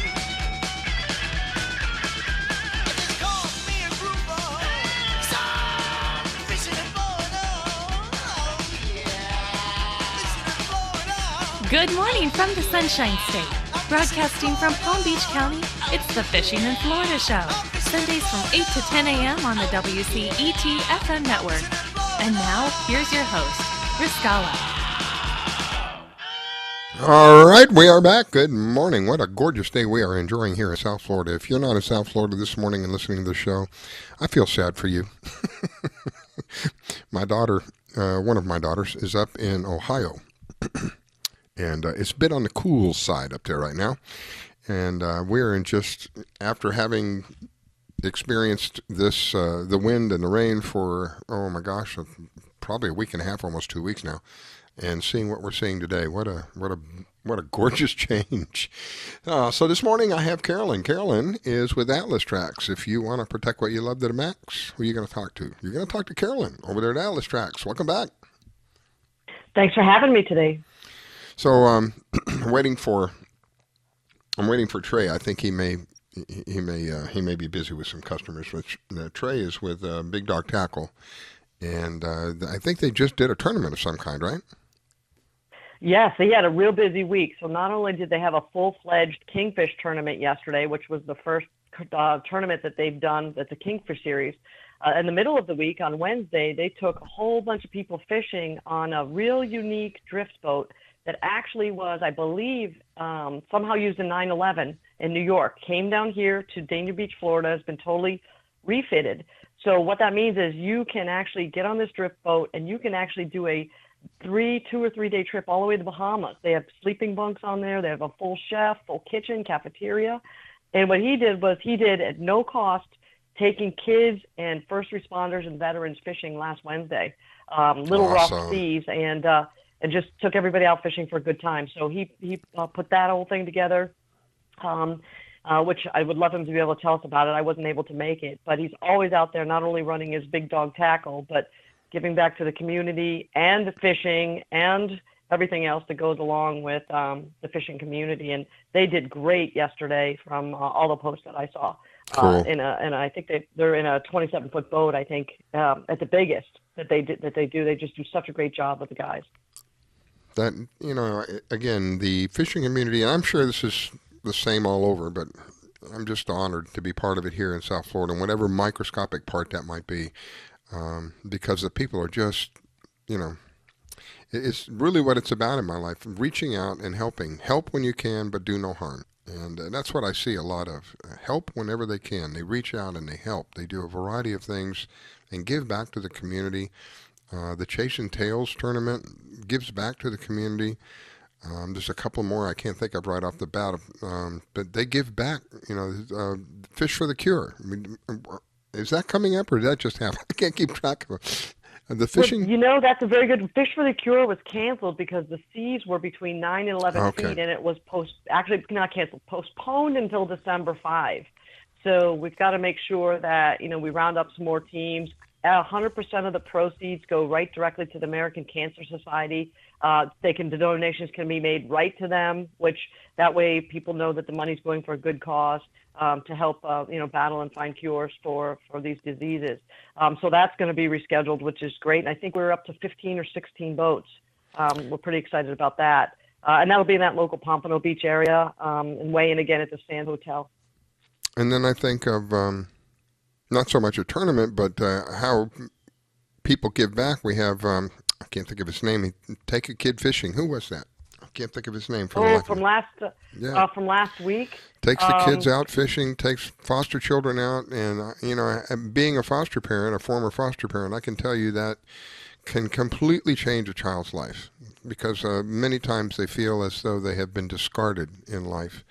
I just caught me a grouper. So fishing and blowing on. Oh yeah, fishing and blowing on. Good morning from the Sunshine State. Broadcasting from Palm Beach County, it's the Fishing in Florida Show. Sundays from 8 to 10 a.m. on the WCET FM network. And now, here's your host, Riscala. All right, we are back. Good morning. What a gorgeous day we are enjoying here in South Florida. If you're not in South Florida this morning and listening to the show, I feel sad for you. My daughter, one of my daughters, is up in Ohio. And it's a bit on the cool side up there right now. And we're in just, after having experienced this, the wind and the rain for, oh my gosh, probably a week and a half, almost 2 weeks now. And seeing what we're seeing today, what a gorgeous change. So this morning I have Carolyn. Carolyn is with Atlas Trax. If you want to protect what you love to the max, who are you going to talk to? You're going to talk to Carolyn over there at Atlas Trax. Welcome back. Thanks for having me today. So I'm waiting for Trey. I think he may be busy with some customers. Which Trey is with Big Dog Tackle, and I think they just did a tournament of some kind, right? Yes, they had a real busy week. So not only did they have a full-fledged Kingfish tournament yesterday, which was the first tournament that they've done at the Kingfish series. In the middle of the week, on Wednesday, they took a whole bunch of people fishing on a real unique drift boat that actually was, I believe, somehow used in 9/11 in New York, came down here to Dania Beach, Florida, has been totally refitted. So what that means is you can actually get on this drift boat and you can actually do a 2 or 3 day trip all the way to the Bahamas. They have sleeping bunks on there. They have a full chef, full kitchen, cafeteria. And what he did was he did at no cost, taking kids and first responders and veterans fishing last Wednesday, Little Rock Seas, and just took everybody out fishing for a good time. So he put that whole thing together, which I would love him to be able to tell us about it. I wasn't able to make it, but he's always out there not only running his Big Dog Tackle, but giving back to the community and the fishing and everything else that goes along with the fishing community. And they did great yesterday from all the posts that I saw. Cool. And I think they're in a 27-foot boat, I think, at the biggest that they do. They just do such a great job with the guys. That, again, the fishing community, and I'm sure this is the same all over, but I'm just honored to be part of it here in South Florida, and whatever microscopic part that might be, because the people are just, it's really what it's about in my life, reaching out and helping. Help when you can, but do no harm. And that's what I see a lot of. Help whenever they can. They reach out and they help. They do a variety of things and give back to the community. The Chasing Tails tournament gives back to the community. There's a couple more I can't think of right off the bat, but they give back. Fish for the Cure. I mean, is that coming up or did that just happen? I can't keep track of it. The fishing. Well, that's a very good. Fish for the Cure was canceled because the seas were between 9 and 11 feet, and it was postponed until December 5. So we've got to make sure that we round up some more teams. 100% of the proceeds go right directly to the American Cancer Society. The donations can be made right to them, which that way people know that the money's going for a good cause to help, battle and find cures for these diseases. So that's going to be rescheduled, which is great. And I think we're up to 15 or 16 boats we're pretty excited about that. And that'll be in that local Pompano Beach area, and weigh in again at the Sand Hotel. And then I think of not so much a tournament, but how people give back. We have, I can't think of his name. Take a Kid Fishing. Who was that? I can't think of his name. From last week. Takes the kids out fishing, takes foster children out. And, being a foster parent, a former foster parent, I can tell you that can completely change a child's life, because many times they feel as though they have been discarded in life.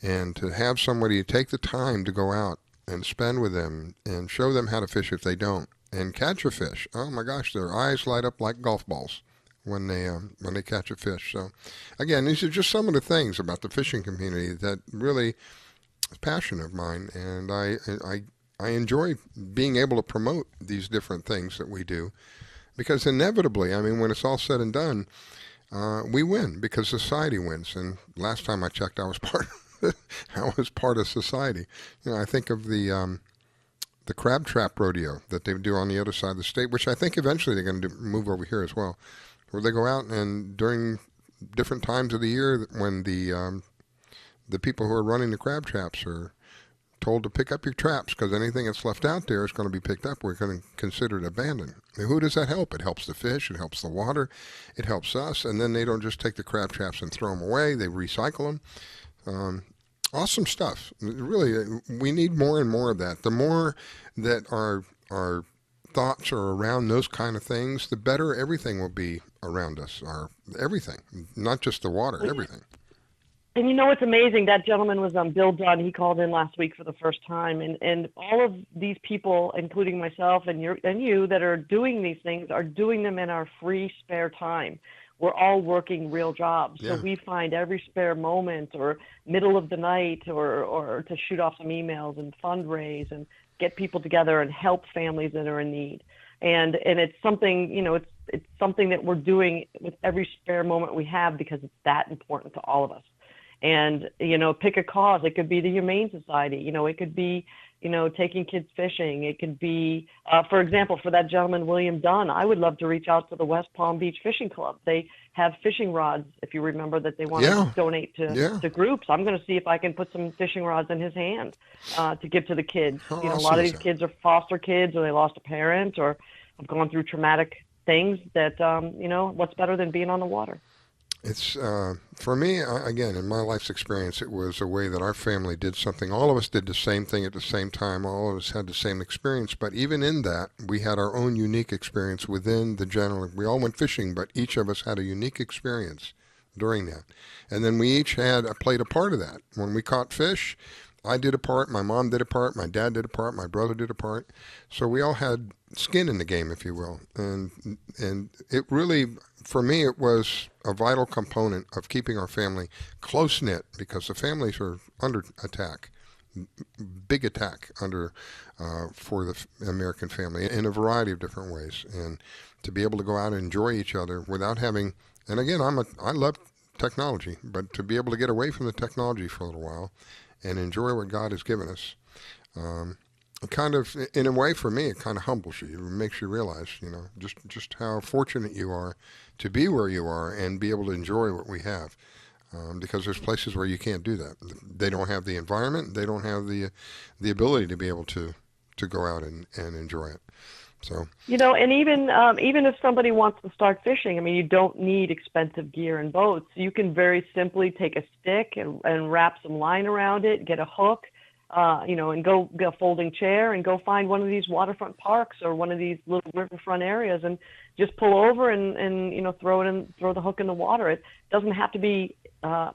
And to have somebody take the time to go out and spend with them and show them how to fish if they don't, and catch a fish. Oh my gosh, their eyes light up like golf balls when they catch a fish. So again, these are just some of the things about the fishing community that really is a passion of mine, and I enjoy being able to promote these different things that we do, because inevitably, I mean, when it's all said and done, we win because society wins. And last time I checked, I was part of society. I think of the crab trap rodeo that they do on the other side of the state, which I think eventually they're going to move over here as well, where they go out and during different times of the year when the people who are running the crab traps are told to pick up your traps, because anything that's left out there is going to be picked up. We're going to consider it abandoned. And who does that help? It helps the fish. It helps the water. It helps us. And then they don't just take the crab traps and throw them away. They recycle them. Awesome stuff. Really, we need more and more of that. The more that our thoughts are around those kind of things, the better everything will be around us. Everything, not just the water, everything. And what's amazing? That gentleman was Bill Dunn. He called in last week for the first time, and all of these people, including myself and you, that are doing these things, are doing them in our free spare time. We're all working real jobs, so we find every spare moment or middle of the night or to shoot off some emails and fundraise and get people together and help families that are in need. And it's something, it's something that we're doing with every spare moment we have, because it's that important to all of us. And, pick a cause. It could be the Humane Society. It could be, taking kids fishing. It could be, for example, for that gentleman, William Dunn, I would love to reach out to the West Palm Beach Fishing Club. They have fishing rods, if you remember, that they want to donate to groups. I'm going to see if I can put some fishing rods in his hand to give to the kids. A lot of these kids are foster kids, or they lost a parent, or have gone through traumatic things that, what's better than being on the water? It's, for me, again, in my life's experience, it was a way that our family did something. All of us did the same thing at the same time. All of us had the same experience. But even in that, we had our own unique experience within the general. We all went fishing, but each of us had a unique experience during that. And then we each played a part of that. When we caught fish, I did a part, my mom did a part, my dad did a part, my brother did a part. So we all had skin in the game, if you will. And it really, for me, it was a vital component of keeping our family close-knit, because the families are under attack, big attack for the American family in a variety of different ways. And to be able to go out and enjoy each other without having, and again, I love technology, but to be able to get away from the technology for a little while and enjoy what God has given us, it kind of, in a way, for me, it kind of humbles you. It makes you realize, just how fortunate you are to be where you are and be able to enjoy what we have. Because there's places where you can't do that. They don't have the environment. They don't have the ability to be able to go out and enjoy it. So and even if somebody wants to start fishing, you don't need expensive gear and boats. You can very simply take a stick and wrap some line around it, get a hook, and go get a folding chair and go find one of these waterfront parks or one of these little riverfront areas and just pull over and throw the hook in the water. It doesn't have to be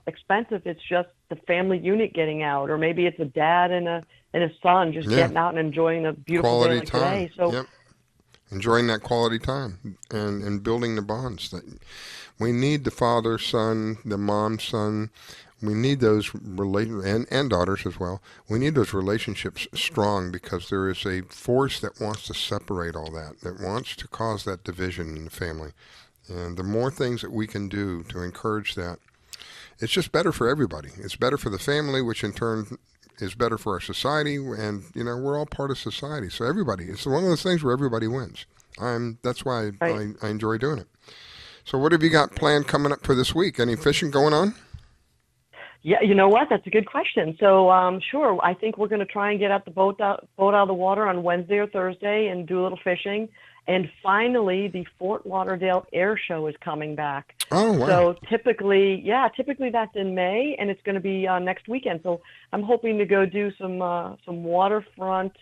expensive. It's just the family unit getting out, or maybe it's a dad and a son just getting out and enjoying a beautiful quality day like time. Today. So. Yep. Enjoying that quality time and building the bonds that we need. The father, son, the mom, son. We need those and daughters as well. We need those relationships strong, because there is a force that wants to separate all that wants to cause that division in the family. And the more things that we can do to encourage that, it's just better for everybody. It's better for the family, which in turn is better for our society, and we're all part of society. So everybody, it's one of those things where everybody wins. That's why I enjoy doing it. So what have you got planned coming up for this week? Any fishing going on? Yeah, you know what? That's a good question. So, sure, I think we're going to try and get out the boat out of the water on Wednesday or Thursday and do a little fishing. And finally, the Fort Lauderdale Air Show is coming back. Oh, wow. So typically that's in May, and it's going to be next weekend. So I'm hoping to go do some waterfront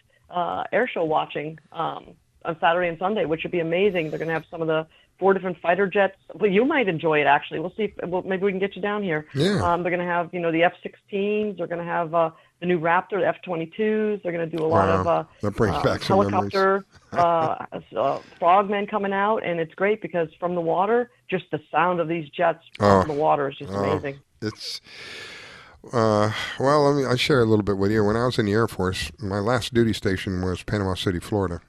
air show watching on Saturday and Sunday, which would be amazing. They're going to have some of the 4 different fighter jets. Well, you might enjoy it, actually. We'll see. Maybe we can get you down here. Yeah. They're going to have, the F-16s. They're going to have the new Raptor, the F-22s. They're going to do a lot of that brings back some helicopter frogmen coming out, and it's great because from the water, just the sound of these jets from the water is just amazing. It's well, I share a little bit with you. When I was in the Air Force, my last duty station was Panama City, Florida.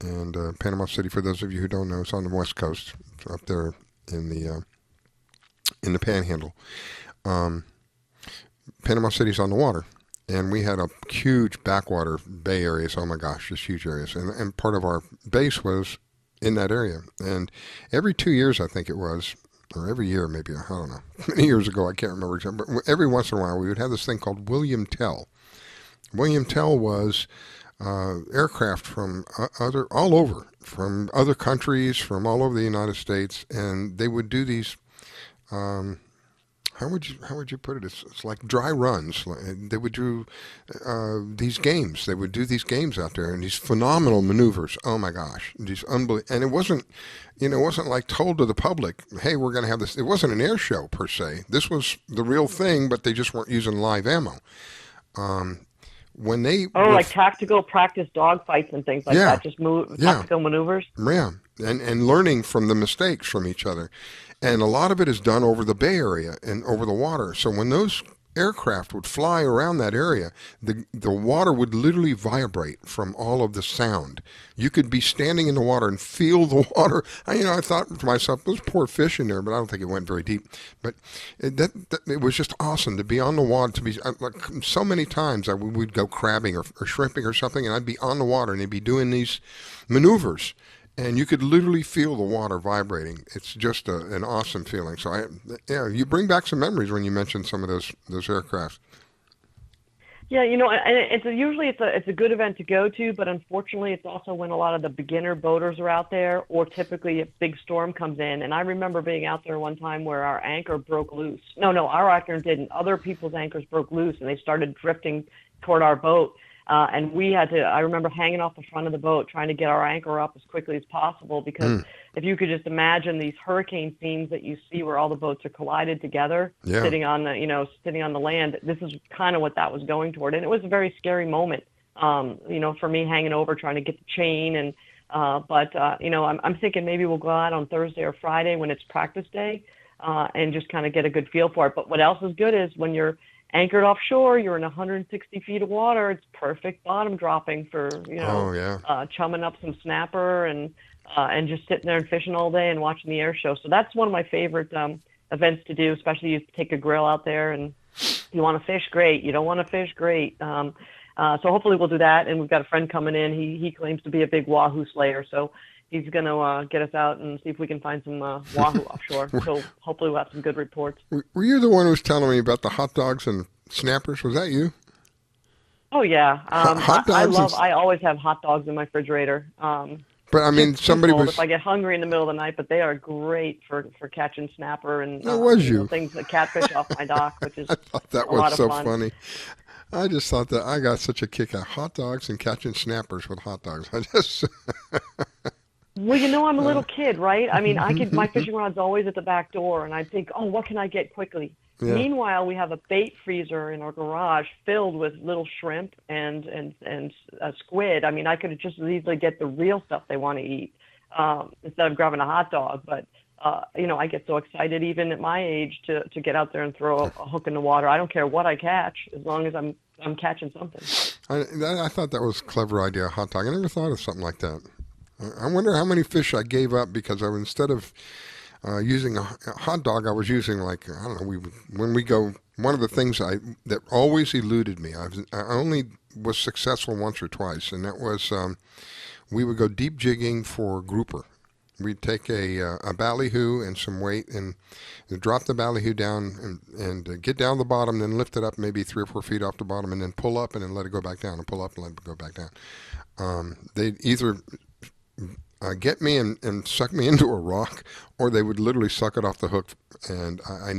And Panama City, for those of you who don't know, it's on the West Coast, it's up there in the Panhandle. Panama City's on the water, and we had a huge backwater bay areas. Oh my gosh, just huge areas, and part of our base was in that area. And every 2 years, I think it was, or every year maybe, I don't know, many years ago, I can't remember exactly, but every once in a while we would have this thing called William Tell. William Tell was aircraft from all over, from other countries, from all over the United States, and they would do these. How would you put it? It's like dry runs. They would do these games. They would do these games out there, and these phenomenal maneuvers. Oh my gosh, these unbelievable. And it wasn't like told to the public, hey, we're going to have this. It wasn't an air show per se. This was the real thing, but they just weren't using live ammo. When they like tactical practice dogfights and things like that, just tactical maneuvers. Yeah, and learning from the mistakes from each other, and a lot of it is done over the Bay Area and over the water. So when those aircraft would fly around that area, the water would literally vibrate from all of the sound. You could be standing in the water and feel the water. I thought to myself, those poor fish in there, but I don't think it went very deep. But it was just awesome to be on the water. To be like so many times, we'd go crabbing or shrimping or something, and I'd be on the water and they'd be doing these maneuvers. And you could literally feel the water vibrating. It's just an awesome feeling. So, you bring back some memories when you mention some of those aircraft. Yeah, and usually it's a good event to go to, but unfortunately it's also when a lot of the beginner boaters are out there, or typically a big storm comes in. And I remember being out there one time where our anchor broke loose. No, our anchor didn't. Other people's anchors broke loose, and they started drifting toward our boat. And we had to, I remember hanging off the front of the boat trying to get our anchor up as quickly as possible, because if you could just imagine these hurricane scenes that you see where all the boats are collided together, sitting on the land, this is kind of what that was going toward. And it was a very scary moment, for me hanging over trying to get the chain. And, I'm thinking maybe we'll go out on Thursday or Friday when it's practice day, and just kind of get a good feel for it. But what else is good is when you're anchored offshore, you're in 160 feet of water. It's perfect bottom dropping for, chumming up some snapper and just sitting there and fishing all day and watching the air show. So that's one of my favorite events to do, especially you take a grill out there and you want to fish, great. You don't want to fish, great. So hopefully we'll do that. And we've got a friend coming in. He claims to be a big wahoo slayer. So he's going to get us out and see if we can find some wahoo offshore. So hopefully we'll have some good reports. Were you the one who was telling me about the hot dogs and snappers? Was that you? Oh, yeah. Hot dogs I always have hot dogs in my refrigerator. But I mean, somebody was. If I get hungry in the middle of the night, but they are great for catching snapper and things that catfish off my dock, which is I thought that was so funny. I just thought that I got such a kick out of hot dogs and catching snappers with hot dogs. Well, I'm a little kid, right? I mean, my fishing rod's always at the back door, and I think, what can I get quickly? Yeah. Meanwhile, we have a bait freezer in our garage filled with little shrimp and squid. I mean, I could just as easily get the real stuff they want to eat instead of grabbing a hot dog. But I get so excited even at my age to get out there and throw a hook in the water. I don't care what I catch as long as I'm catching something. I thought that was a clever idea, a hot dog. I never thought of something like that. I wonder how many fish I gave up because instead of using a hot dog, I was using when we go, one of the things that always eluded me, I only was successful once or twice, and that was we would go deep jigging for grouper. we'd take a ballyhoo and some weight and drop the ballyhoo down and get down the bottom, then lift it up maybe 3 or 4 feet off the bottom, and then pull up and then let it go back down, and pull up and let it go back down. They'd either get me and suck me into a rock, or they would literally suck it off the hook. And I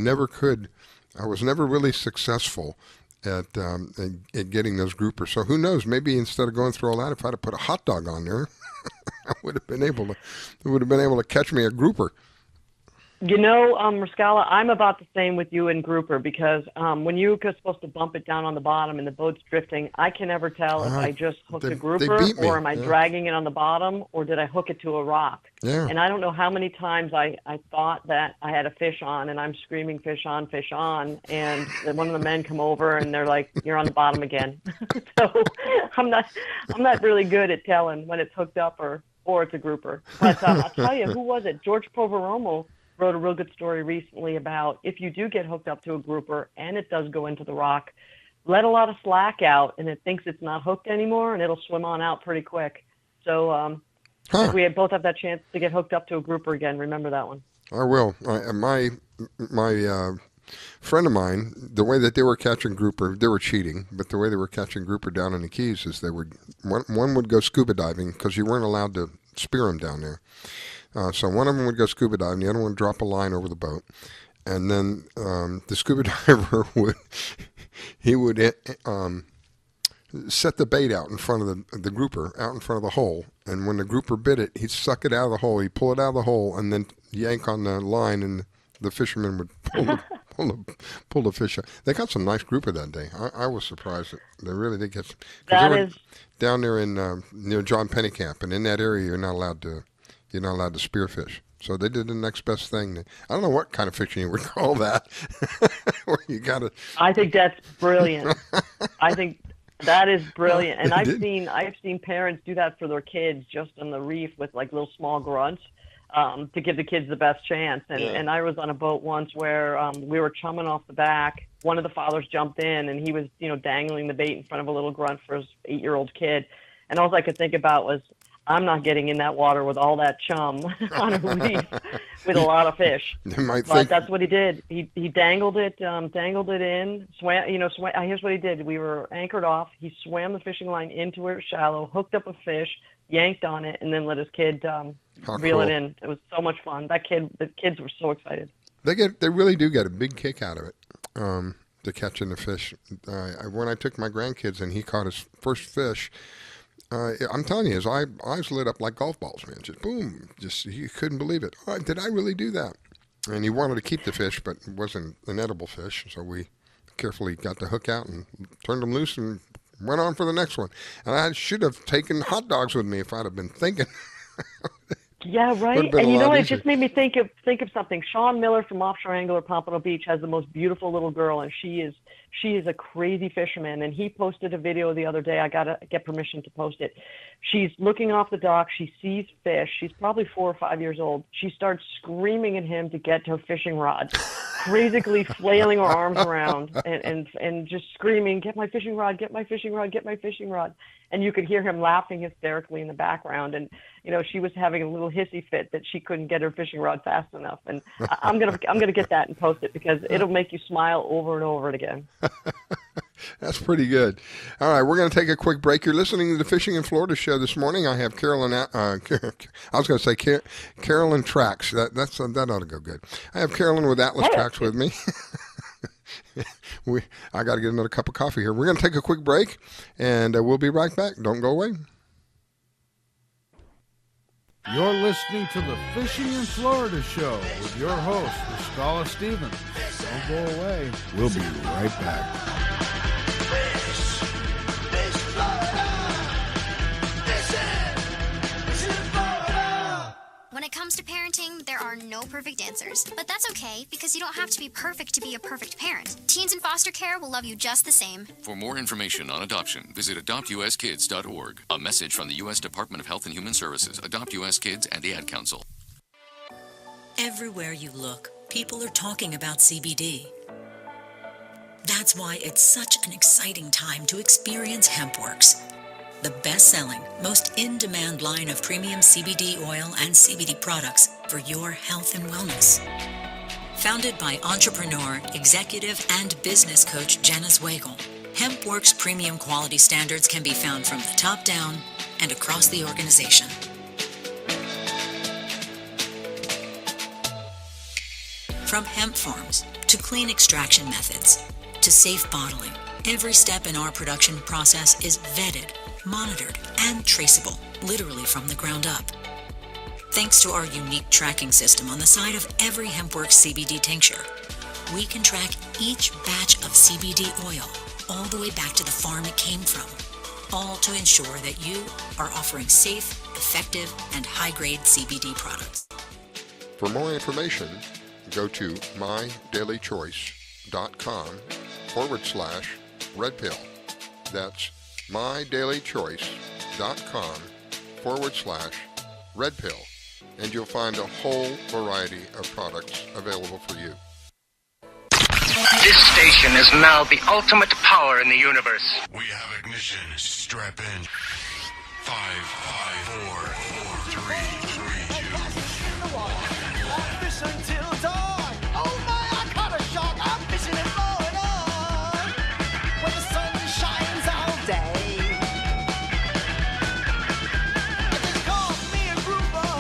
was never really successful at getting those groupers. So who knows? Maybe instead of going through all that, if I'd have put a hot dog on there, I would have been able to catch me a grouper. Rascala, I'm about the same with you and grouper, because when you're supposed to bump it down on the bottom and the boat's drifting, I can never tell if I just hooked a grouper or am I dragging it on the bottom, or did I hook it to a rock? Yeah. And I don't know how many times I thought that I had a fish on, and I'm screaming fish on, and one of the men come over and they're like, "You're on the bottom again." So I'm not really good at telling when it's hooked up or it's a grouper. But I'll tell you, who was it? George Poveromo wrote a real good story recently about if you do get hooked up to a grouper and it does go into the rock, let a lot of slack out and it thinks it's not hooked anymore, and it'll swim on out pretty quick. So if we both have that chance to get hooked up to a grouper again, remember that one. I will. My friend of mine, the way that they were catching grouper, they were cheating, but the way they were catching grouper down in the Keys is one would go scuba diving, because you weren't allowed to spear them down there. So one of them would go scuba diving, the other one would drop a line over the boat, and then the scuba diver would set the bait out in front of the grouper, out in front of the hole, and when the grouper bit it, he'd suck it out of the hole, he'd pull it out of the hole, and then yank on the line, and the fisherman would pull the fish out. They got some nice grouper that day. I was surprised that they really did get some. Down there in near John Pennycamp, and in that area you're not allowed to spearfish. So they did the next best thing. I don't know what kind of fishing you would call that. Where you gotta. I think that's brilliant. I think that is brilliant. And I've seen parents do that for their kids just on the reef with like little small grunts to give the kids the best chance. And I was on a boat once where we were chumming off the back. One of the fathers jumped in and he was, dangling the bait in front of a little grunt for his 8-year-old kid. And all I could think about was, I'm not getting in that water with all that chum on a reef with a lot of fish. But that's what he did. He dangled it in, swam. Here's what he did. We were anchored off. He swam the fishing line into where it was shallow, hooked up a fish, yanked on it, and then let his kid reel it in. It was so much fun. The kids were so excited. They really do get a big kick out of it. To catching the fish. When I took my grandkids and he caught his first fish. I'm telling you, his eyes lit up like golf balls, man. Just boom. You couldn't believe it. Oh, did I really do that? And he wanted to keep the fish, but it wasn't an edible fish. So we carefully got the hook out and turned him loose and went on for the next one. And I should have taken hot dogs with me if I'd have been thinking. Yeah, right. And it just made me think of something. Sean Miller from Offshore Angler Pompano Beach has the most beautiful little girl, and she is a crazy fisherman. And he posted a video the other day. I got to get permission to post it. She's looking off the dock. She sees fish. She's probably 4 or 5 years old. She starts screaming at him to get her fishing rod, crazily flailing her arms around and just screaming, "Get my fishing rod, get my fishing rod, get my fishing rod." And you could hear him laughing hysterically in the background. And, she was having a little hissy fit that she couldn't get her fishing rod fast enough. And I'm going to get that and post it because it'll make you smile over and over again. That's pretty good. All right, we're going to take a quick break. You're listening to the Fishing in Florida show this morning. I have Carolyn, Carolyn Trax. That ought to go good. I have Carolyn with Atlas Trax with me. I got to get another cup of coffee here. We're going to take a quick break, and we'll be right back. Don't go away. You're listening to the Fishing in Florida show with your host, Rascala Stevens. Don't go away. We'll be right back. When it comes to parenting, there are no perfect answers. But that's okay, because you don't have to be perfect to be a perfect parent. Teens in foster care will love you just the same. For more information on adoption, visit adoptuskids.org. A message from the U.S. Department of Health and Human Services, Adopt U.S. Kids, and the Ad Council. Everywhere you look, people are talking about CBD. That's why it's such an exciting time to experience Hemp Works. the best-selling, most in-demand line of premium CBD oil and CBD products for your health and wellness. Founded by entrepreneur, executive, and business coach Jenna Zweigel, Hemp Works premium quality standards can be found from the top down and across the organization. From hemp farms to clean extraction methods to safe bottling, every step in our production process is vetted, monitored, and traceable, literally from the ground up. Thanks to our unique tracking system on the side of every HempWorks CBD tincture, we can track each batch of CBD oil all the way back to the farm it came from, all to ensure that you are offering safe, effective, and high-grade CBD products. For more information, go to mydailychoice.com/red pill. That's mydailychoice.com/red pill. And you'll find a whole variety of products available for you. This station is now the ultimate power in the universe. We have ignition. Strap in. 5, 4, 3, 2, 1. Fish until dawn. Oh my, I caught a shark. I'm fishing in Florida. Where the sun shines all day. It just calls me a grouper.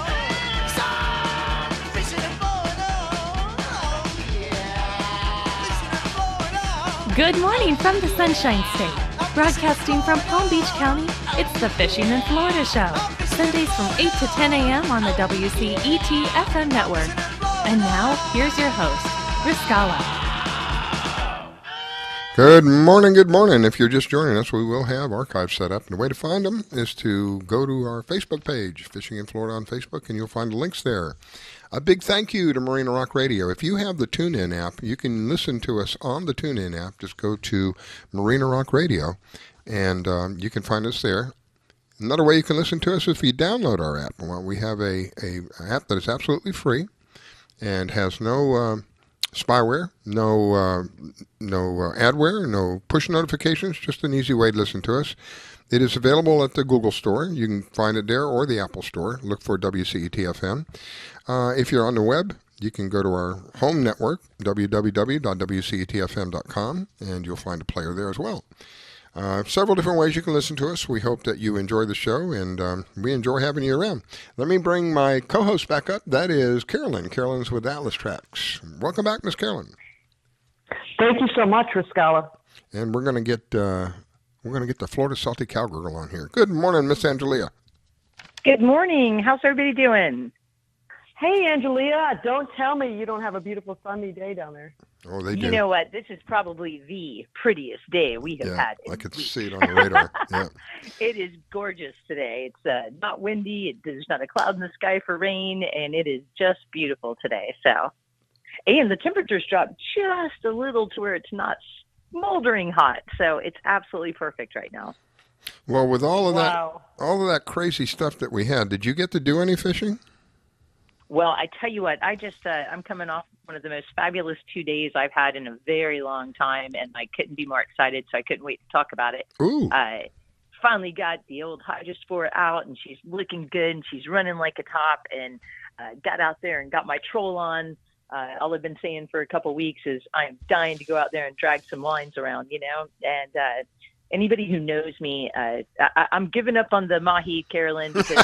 So I'm fishing in Florida. Oh yeah. Fishing in Florida. Good morning from the Sunshine State. Broadcasting from Palm Beach County, it's the Fishing in Florida Show. Sundays from 8 to 10 a.m. on the WCET FM network. And now, here's your host, Riscala. Good morning, good morning. If you're just joining us, we will have archives set up. And the way to find them is to go to our Facebook page, Fishing in Florida on Facebook, and you'll find the links there. A big thank you to Marina Rock Radio. If you have the TuneIn app, you can listen to us on the TuneIn app. Just go to Marina Rock Radio, and you can find us there. Another way you can listen to us is if you download our app. Well, we have a app that is absolutely free and has no spyware, no adware, no push notifications, just an easy way to listen to us. It is available at the Google Store. You can find it there, or the Apple Store. Look for WCET-FM. If you're on the web, you can go to our home network, www.wcetfm.com, and you'll find a player there as well. Several different ways you can listen to us. We hope that you enjoy the show, and we enjoy having you around. Let me bring my co-host back up. That is Carolyn. Carolyn's with Atlas Trax. Welcome back, Miss Carolyn. Thank you so much, Riscala. And we're going to get the Florida Salty Cowgirl on here. Good morning, Miss Angelia. Good morning. How's everybody doing? Hey, Angelia, don't tell me you don't have a beautiful sunny day down there. Oh, they do. You know what? This is probably the prettiest day we have had. I could see it on the radar. Yeah. It is gorgeous today. It's not windy. There's not a cloud in the sky for rain, and it is just beautiful today. So, and the temperatures dropped just a little to where it's not smoldering hot. So it's absolutely perfect right now. Well, with all of that crazy stuff that we had, did you get to do any fishing? Well, I tell you what, I'm coming off one of the most fabulous 2 days I've had in a very long time, and I couldn't be more excited, so I couldn't wait to talk about it. Ooh. I finally got the old Hydrospore out, and she's looking good, and she's running like a top, and got out there and got my troll on. All I've been saying for a couple weeks is I'm dying to go out there and drag some lines around, and anybody who knows me, I'm giving up on the mahi, Carolyn, because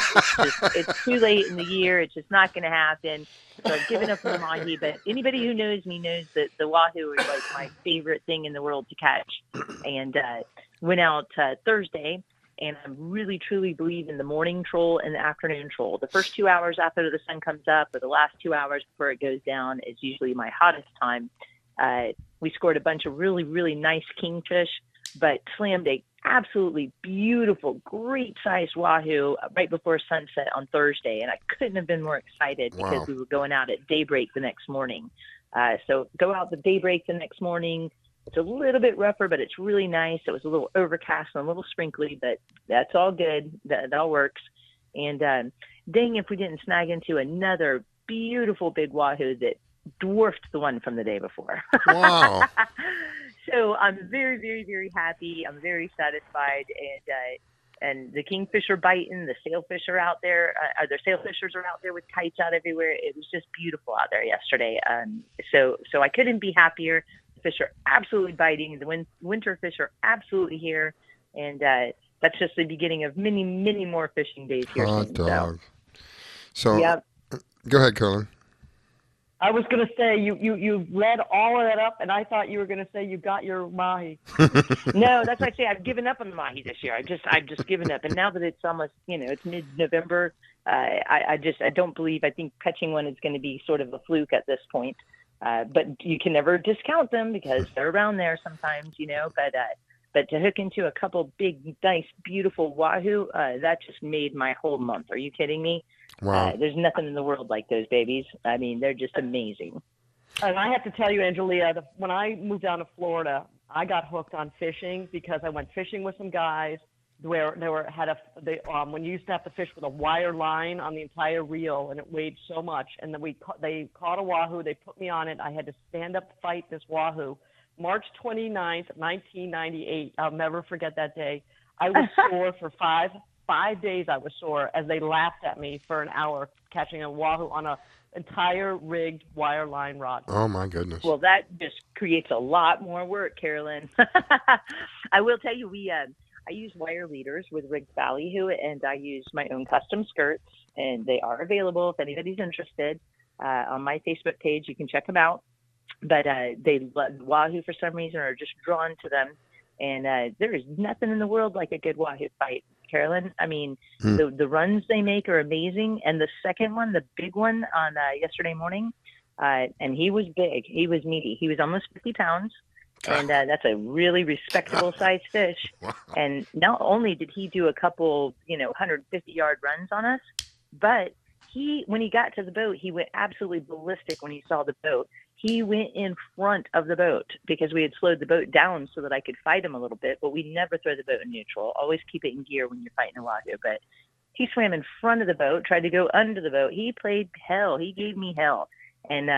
it's too late in the year. It's just not going to happen. So I've given up on the mahi. But anybody who knows me knows that the wahoo is like my favorite thing in the world to catch. And went out Thursday, and I really, truly believe in the morning troll and the afternoon troll. The first 2 hours after the sun comes up, or the last 2 hours before it goes down, is usually my hottest time. We scored a bunch of really, really nice kingfish, but slammed a absolutely beautiful, great-sized wahoo right before sunset on Thursday, and I couldn't have been more excited because we were going out at daybreak the next morning. So go out at daybreak the next morning. It's a little bit rougher, but it's really nice. It was a little overcast and a little sprinkly, but that's all good. That all works. And dang if we didn't snag into another beautiful big wahoo that dwarfed the one from the day before. Wow. So I'm very, very, very happy. I'm very satisfied. and the kingfish are biting. The sailfish are out there. The sailfishers are out there with kites out everywhere. It was just beautiful out there yesterday. So I couldn't be happier. The fish are absolutely biting. The winter fish are absolutely here, and that's just the beginning of many, many more fishing days here Hot soon. dog. So, yep. Go ahead, Carolyn. I was going to say you led all of that up, and I thought you were going to say you got your mahi. No, that's why I say I've given up on the mahi this year. I've just given up, and now that it's almost it's mid-November, I don't believe. I think catching one is going to be sort of a fluke at this point. But you can never discount them because they're around there sometimes, But to hook into a couple big, nice, beautiful wahoo, that just made my whole month. Are you kidding me? Wow. There's nothing in the world like those babies. I mean, they're just amazing. And I have to tell you, Angelia, when I moved down to Florida, I got hooked on fishing because I went fishing with some guys where when you used to have to fish with a wire line on the entire reel, and it weighed so much. And then they caught a wahoo. They put me on it. I had to stand up to fight this wahoo. March 29th, 1998. I'll never forget that day. I was sore for five days. I was sore as they laughed at me for an hour catching a wahoo on an entire rigged wire line rod. Oh, my goodness. Well, that just creates a lot more work, Carolyn. I will tell you, I use wire leaders with rigged ballyhoo, and I use my own custom skirts, and they are available if anybody's interested. On my Facebook page, you can check them out. But they wahoo for some reason are just drawn to them, and there is nothing in the world like a good wahoo fight, Carolyn. I mean, the runs they make are amazing, and the second one, the big one on yesterday morning, and he was big, he was meaty, he was almost 50 pounds, and that's a really respectable sized fish. Wow. And not only did he do a couple 150-yard runs on us, but when he got to the boat, he went absolutely ballistic when he saw the boat. He went in front of the boat because we had slowed the boat down so that I could fight him a little bit, but we never throw the boat in neutral. Always keep it in gear when you're fighting a wahoo. But he swam in front of the boat, tried to go under the boat. He played hell. He gave me hell. And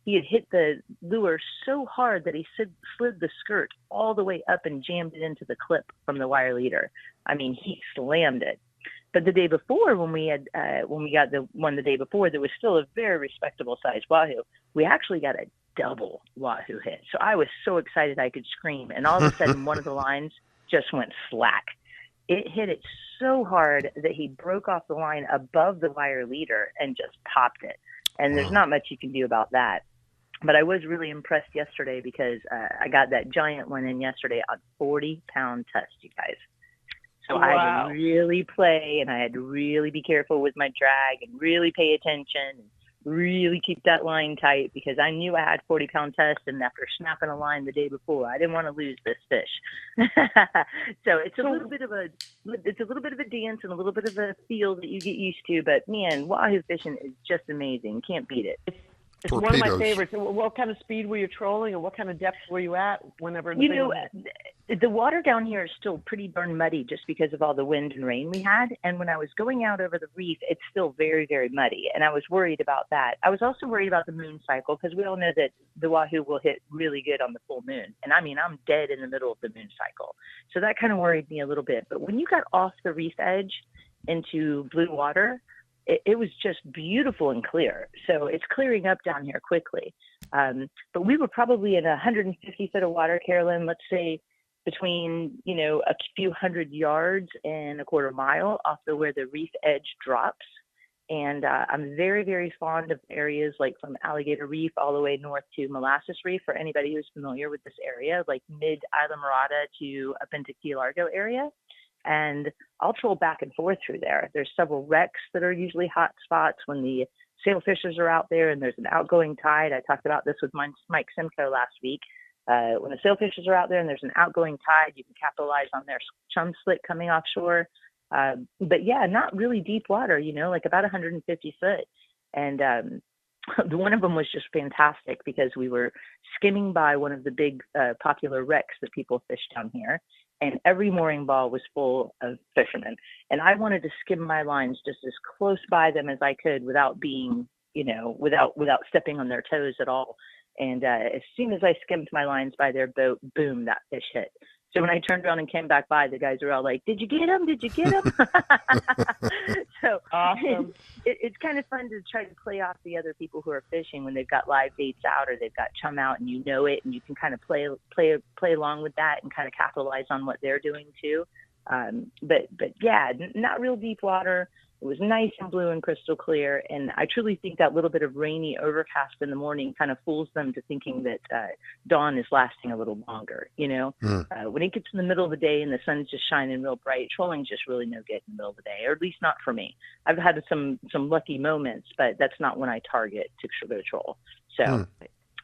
he had hit the lure so hard that he slid the skirt all the way up and jammed it into the clip from the wire leader. I mean, he slammed it. But the day before, when we got the one the day before, there was still a very respectable size wahoo. We actually got a double wahoo hit. So I was so excited I could scream. And all of a sudden, one of the lines just went slack. It hit it so hard that he broke off the line above the wire leader and just popped it. And there's not much you can do about that. But I was really impressed yesterday because I got that giant one in yesterday on 40-pound test, you guys. So I had to really play, and I had to really be careful with my drag and really pay attention and really keep that line tight because I knew I had 40-pound test, and after snapping a line the day before, I didn't want to lose this fish. So it's a little bit of a dance and a little bit of a feel that you get used to. But man, wahoo fishing is just amazing. Can't beat it. It's one of my favorites. What kind of speed were you trolling, and what kind of depth were you at whenever? The water down here is still pretty darn muddy just because of all the wind and rain we had. And when I was going out over the reef, it's still very, very muddy. And I was worried about that. I was also worried about the moon cycle because we all know that the wahoo will hit really good on the full moon. And I mean, I'm dead in the middle of the moon cycle. So that kind of worried me a little bit. But when you got off the reef edge into blue water, it was just beautiful and clear. So it's clearing up down here quickly. But we were probably in 150 foot of water, Carolyn, let's say between, a few hundred yards and a quarter mile off where the reef edge drops. And I'm very, very fond of areas like from Alligator Reef all the way north to Molasses Reef for anybody who's familiar with this area, like mid-Islamorada to up into Key Largo area. And I'll troll back and forth through there. There's several wrecks that are usually hot spots when the sailfishers are out there and there's an outgoing tide. I talked about this with Mike Simcoe last week. When the sailfishers are out there and there's an outgoing tide, you can capitalize on their chum slit coming offshore. But yeah, not really deep water, like about 150 foot. And one of them was just fantastic because we were skimming by one of the big popular wrecks that people fish down here. And every mooring ball was full of fishermen. And I wanted to skim my lines just as close by them as I could without being, without stepping on their toes at all. And as soon as I skimmed my lines by their boat, boom, that fish hit. So when I turned around and came back by, the guys were all like, "Did you get him? Did you get him?" So awesome. It's kind of fun to try to play off the other people who are fishing when they've got live baits out or they've got chum out, and you know it, and you can kind of play along with that and kind of capitalize on what they're doing too. But yeah, not real deep water. It was nice and blue and crystal clear, and I truly think that little bit of rainy overcast in the morning kind of fools them to thinking that dawn is lasting a little longer, you know? When it gets in the middle of the day and the sun's just shining real bright, trolling's just really no good in the middle of the day, or at least not for me. I've had some lucky moments, but that's not when I target to go troll. So,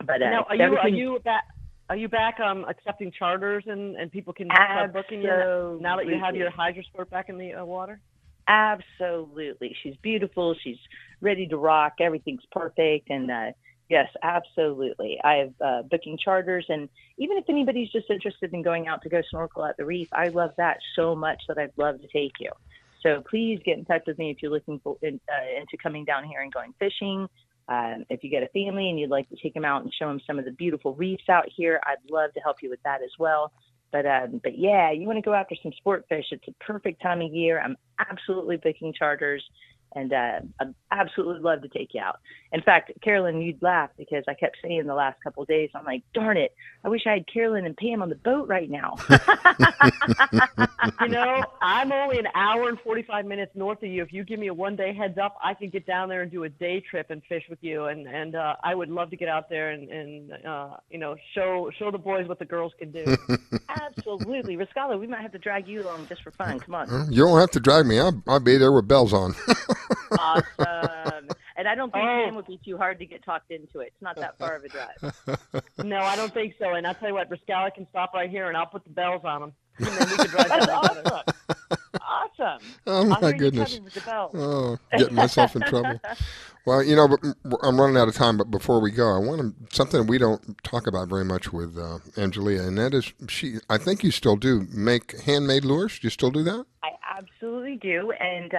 but now, are you back accepting charters and people can start booking you now that you have your hydrosport back in the water? Absolutely. She's beautiful. She's ready to rock. Everything's perfect. And yes, absolutely. I have booking charters. And even if anybody's just interested in going out to go snorkel at the reef, I love that so much that I'd love to take you. So please get in touch with me if you're looking into coming down here and going fishing. If you get a family and you'd like to take them out and show them some of the beautiful reefs out here, I'd love to help you with that as well. But yeah, you want to go after some sport fish. It's a perfect time of year. I'm absolutely booking charters, and I'd absolutely love to take you out. In fact, Carolyn, you'd laugh because I kept saying the last couple of days, I'm like, darn it, I wish I had Carolyn and Pam on the boat right now. You know, I'm only an hour and 45 minutes north of you. If you give me a one-day heads up, I could get down there and do a day trip and fish with you. And I would love to get out there and you know, show the boys what the girls can do. Absolutely. Riscala, we might have to drag you along just for fun. Come on. You don't have to drag me. I'll be there with bells on. Awesome. And I don't think Pam would be too hard to get talked into it. It's not that far of a drive. No, I don't think so. And I'll tell you what, Riscala can stop right here, and I'll put the bells on them. And then we can drive That's down together. Awesome. Oh, my goodness. Oh, getting myself in trouble. Well, you know, I'm running out of time, but before we go, I want something we don't talk about very much with Angelia, and that is I think you still do make handmade lures. Do you still do that? I absolutely do. And,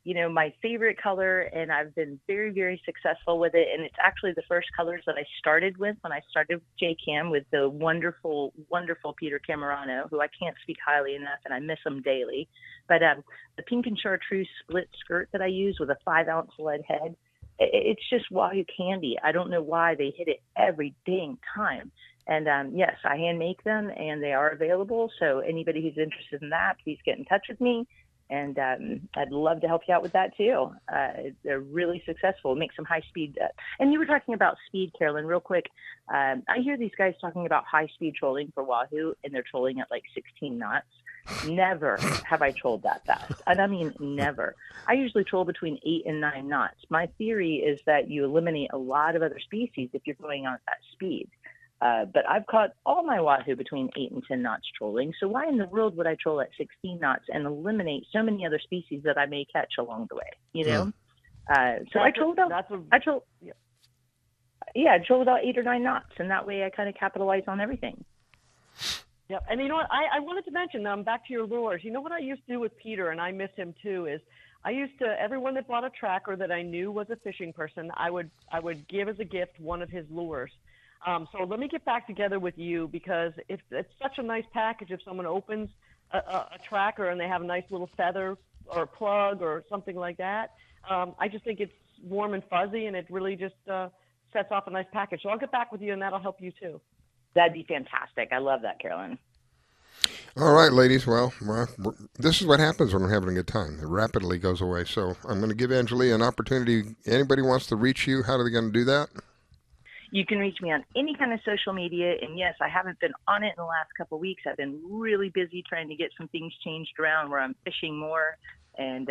you know, my favorite color, and I've been very, very successful with it. And it's actually the first colors that I started with when I started with J-Cam, with the wonderful, wonderful Peter Camerano, who I can't speak highly enough, and I miss him daily. But the pink and chartreuse split skirt that I use with a 5-ounce lead head, it's just Wahoo candy. I don't know why they hit it every dang time. And yes, I hand make them, and they are available. So anybody who's interested in that, please get in touch with me. And I'd love to help you out with that too. They're really successful. Make some high speed. And you were talking about speed, Carolyn, real quick. I hear these guys talking about high speed trolling for Wahoo, and they're trolling at like 16 knots. Never have I trolled that fast. And I mean, never. I usually troll between 8 and 9 knots. My theory is that you eliminate a lot of other species if you're going on at that speed. But I've caught all my Wahoo between 8 and 10 knots trolling. So why in the world would I troll at 16 knots and eliminate so many other species that I may catch along the way? You know. So I troll about. I troll about 8 or 9 knots, and that way I kind of capitalize on everything. Yep. And you know what? I wanted to mention, back to your lures. You know what I used to do with Peter, and I miss him too, is I used to, everyone that bought a tracker that I knew was a fishing person, I would give as a gift one of his lures. So let me get back together with you, because it's such a nice package if someone opens a tracker and they have a nice little feather or a plug or something like that. I just think it's warm and fuzzy, and it really just sets off a nice package. So I'll get back with you, and that'll help you too. That'd be fantastic. I love that, Carolyn. All right, ladies. Well, this is what happens when we're having a good time. It rapidly goes away. So I'm going to give Angelia an opportunity. Anybody wants to reach you, how are they going to do that? You can reach me on any kind of social media. And yes, I haven't been on it in the last couple of weeks. I've been really busy trying to get some things changed around where I'm fishing more and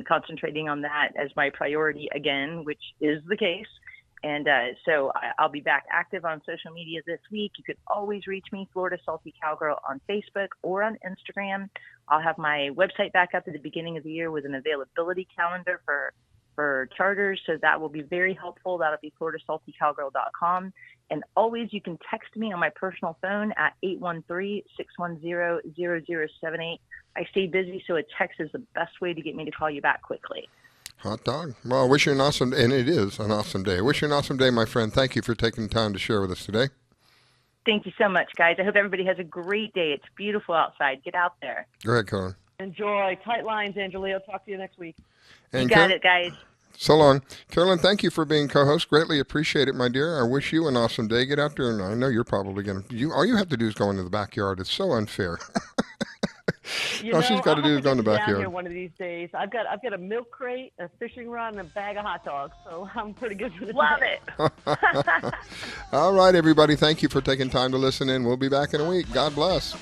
concentrating on that as my priority again, which is the case. And so I'll be back active on social media this week. You could always reach me, Florida Salty Cowgirl, on Facebook or on Instagram. I'll have my website back up at the beginning of the year with an availability calendar for charters, so that will be very helpful. That'll be floridasaltycowgirl.com. And always, you can text me on my personal phone at 813-610-0078. I stay busy, so a text is the best way to get me to call you back quickly. Hot dog. Well, I wish you an awesome, and it is an awesome day. I wish you an awesome day, my friend. Thank you for taking time to share with us today. Thank you so much, guys. I hope everybody has a great day. It's beautiful outside. Get out there. Go ahead, Carolyn. Enjoy. Tight lines, Angelia. Talk to you next week. And you got it, guys. So long. Carolyn, thank you for being co-host. Greatly appreciate it, my dear. I wish you an awesome day. Get out there, and I know you're probably going to... All you have to do is go into the backyard. It's so unfair. All she's got to do is go in the backyard. Down here one of these days. I've got a milk crate, a fishing rod, and a bag of hot dogs, so I'm pretty good for the Love day. it. All right, everybody. Thank you for taking time to listen in. We'll be back in a week. God bless.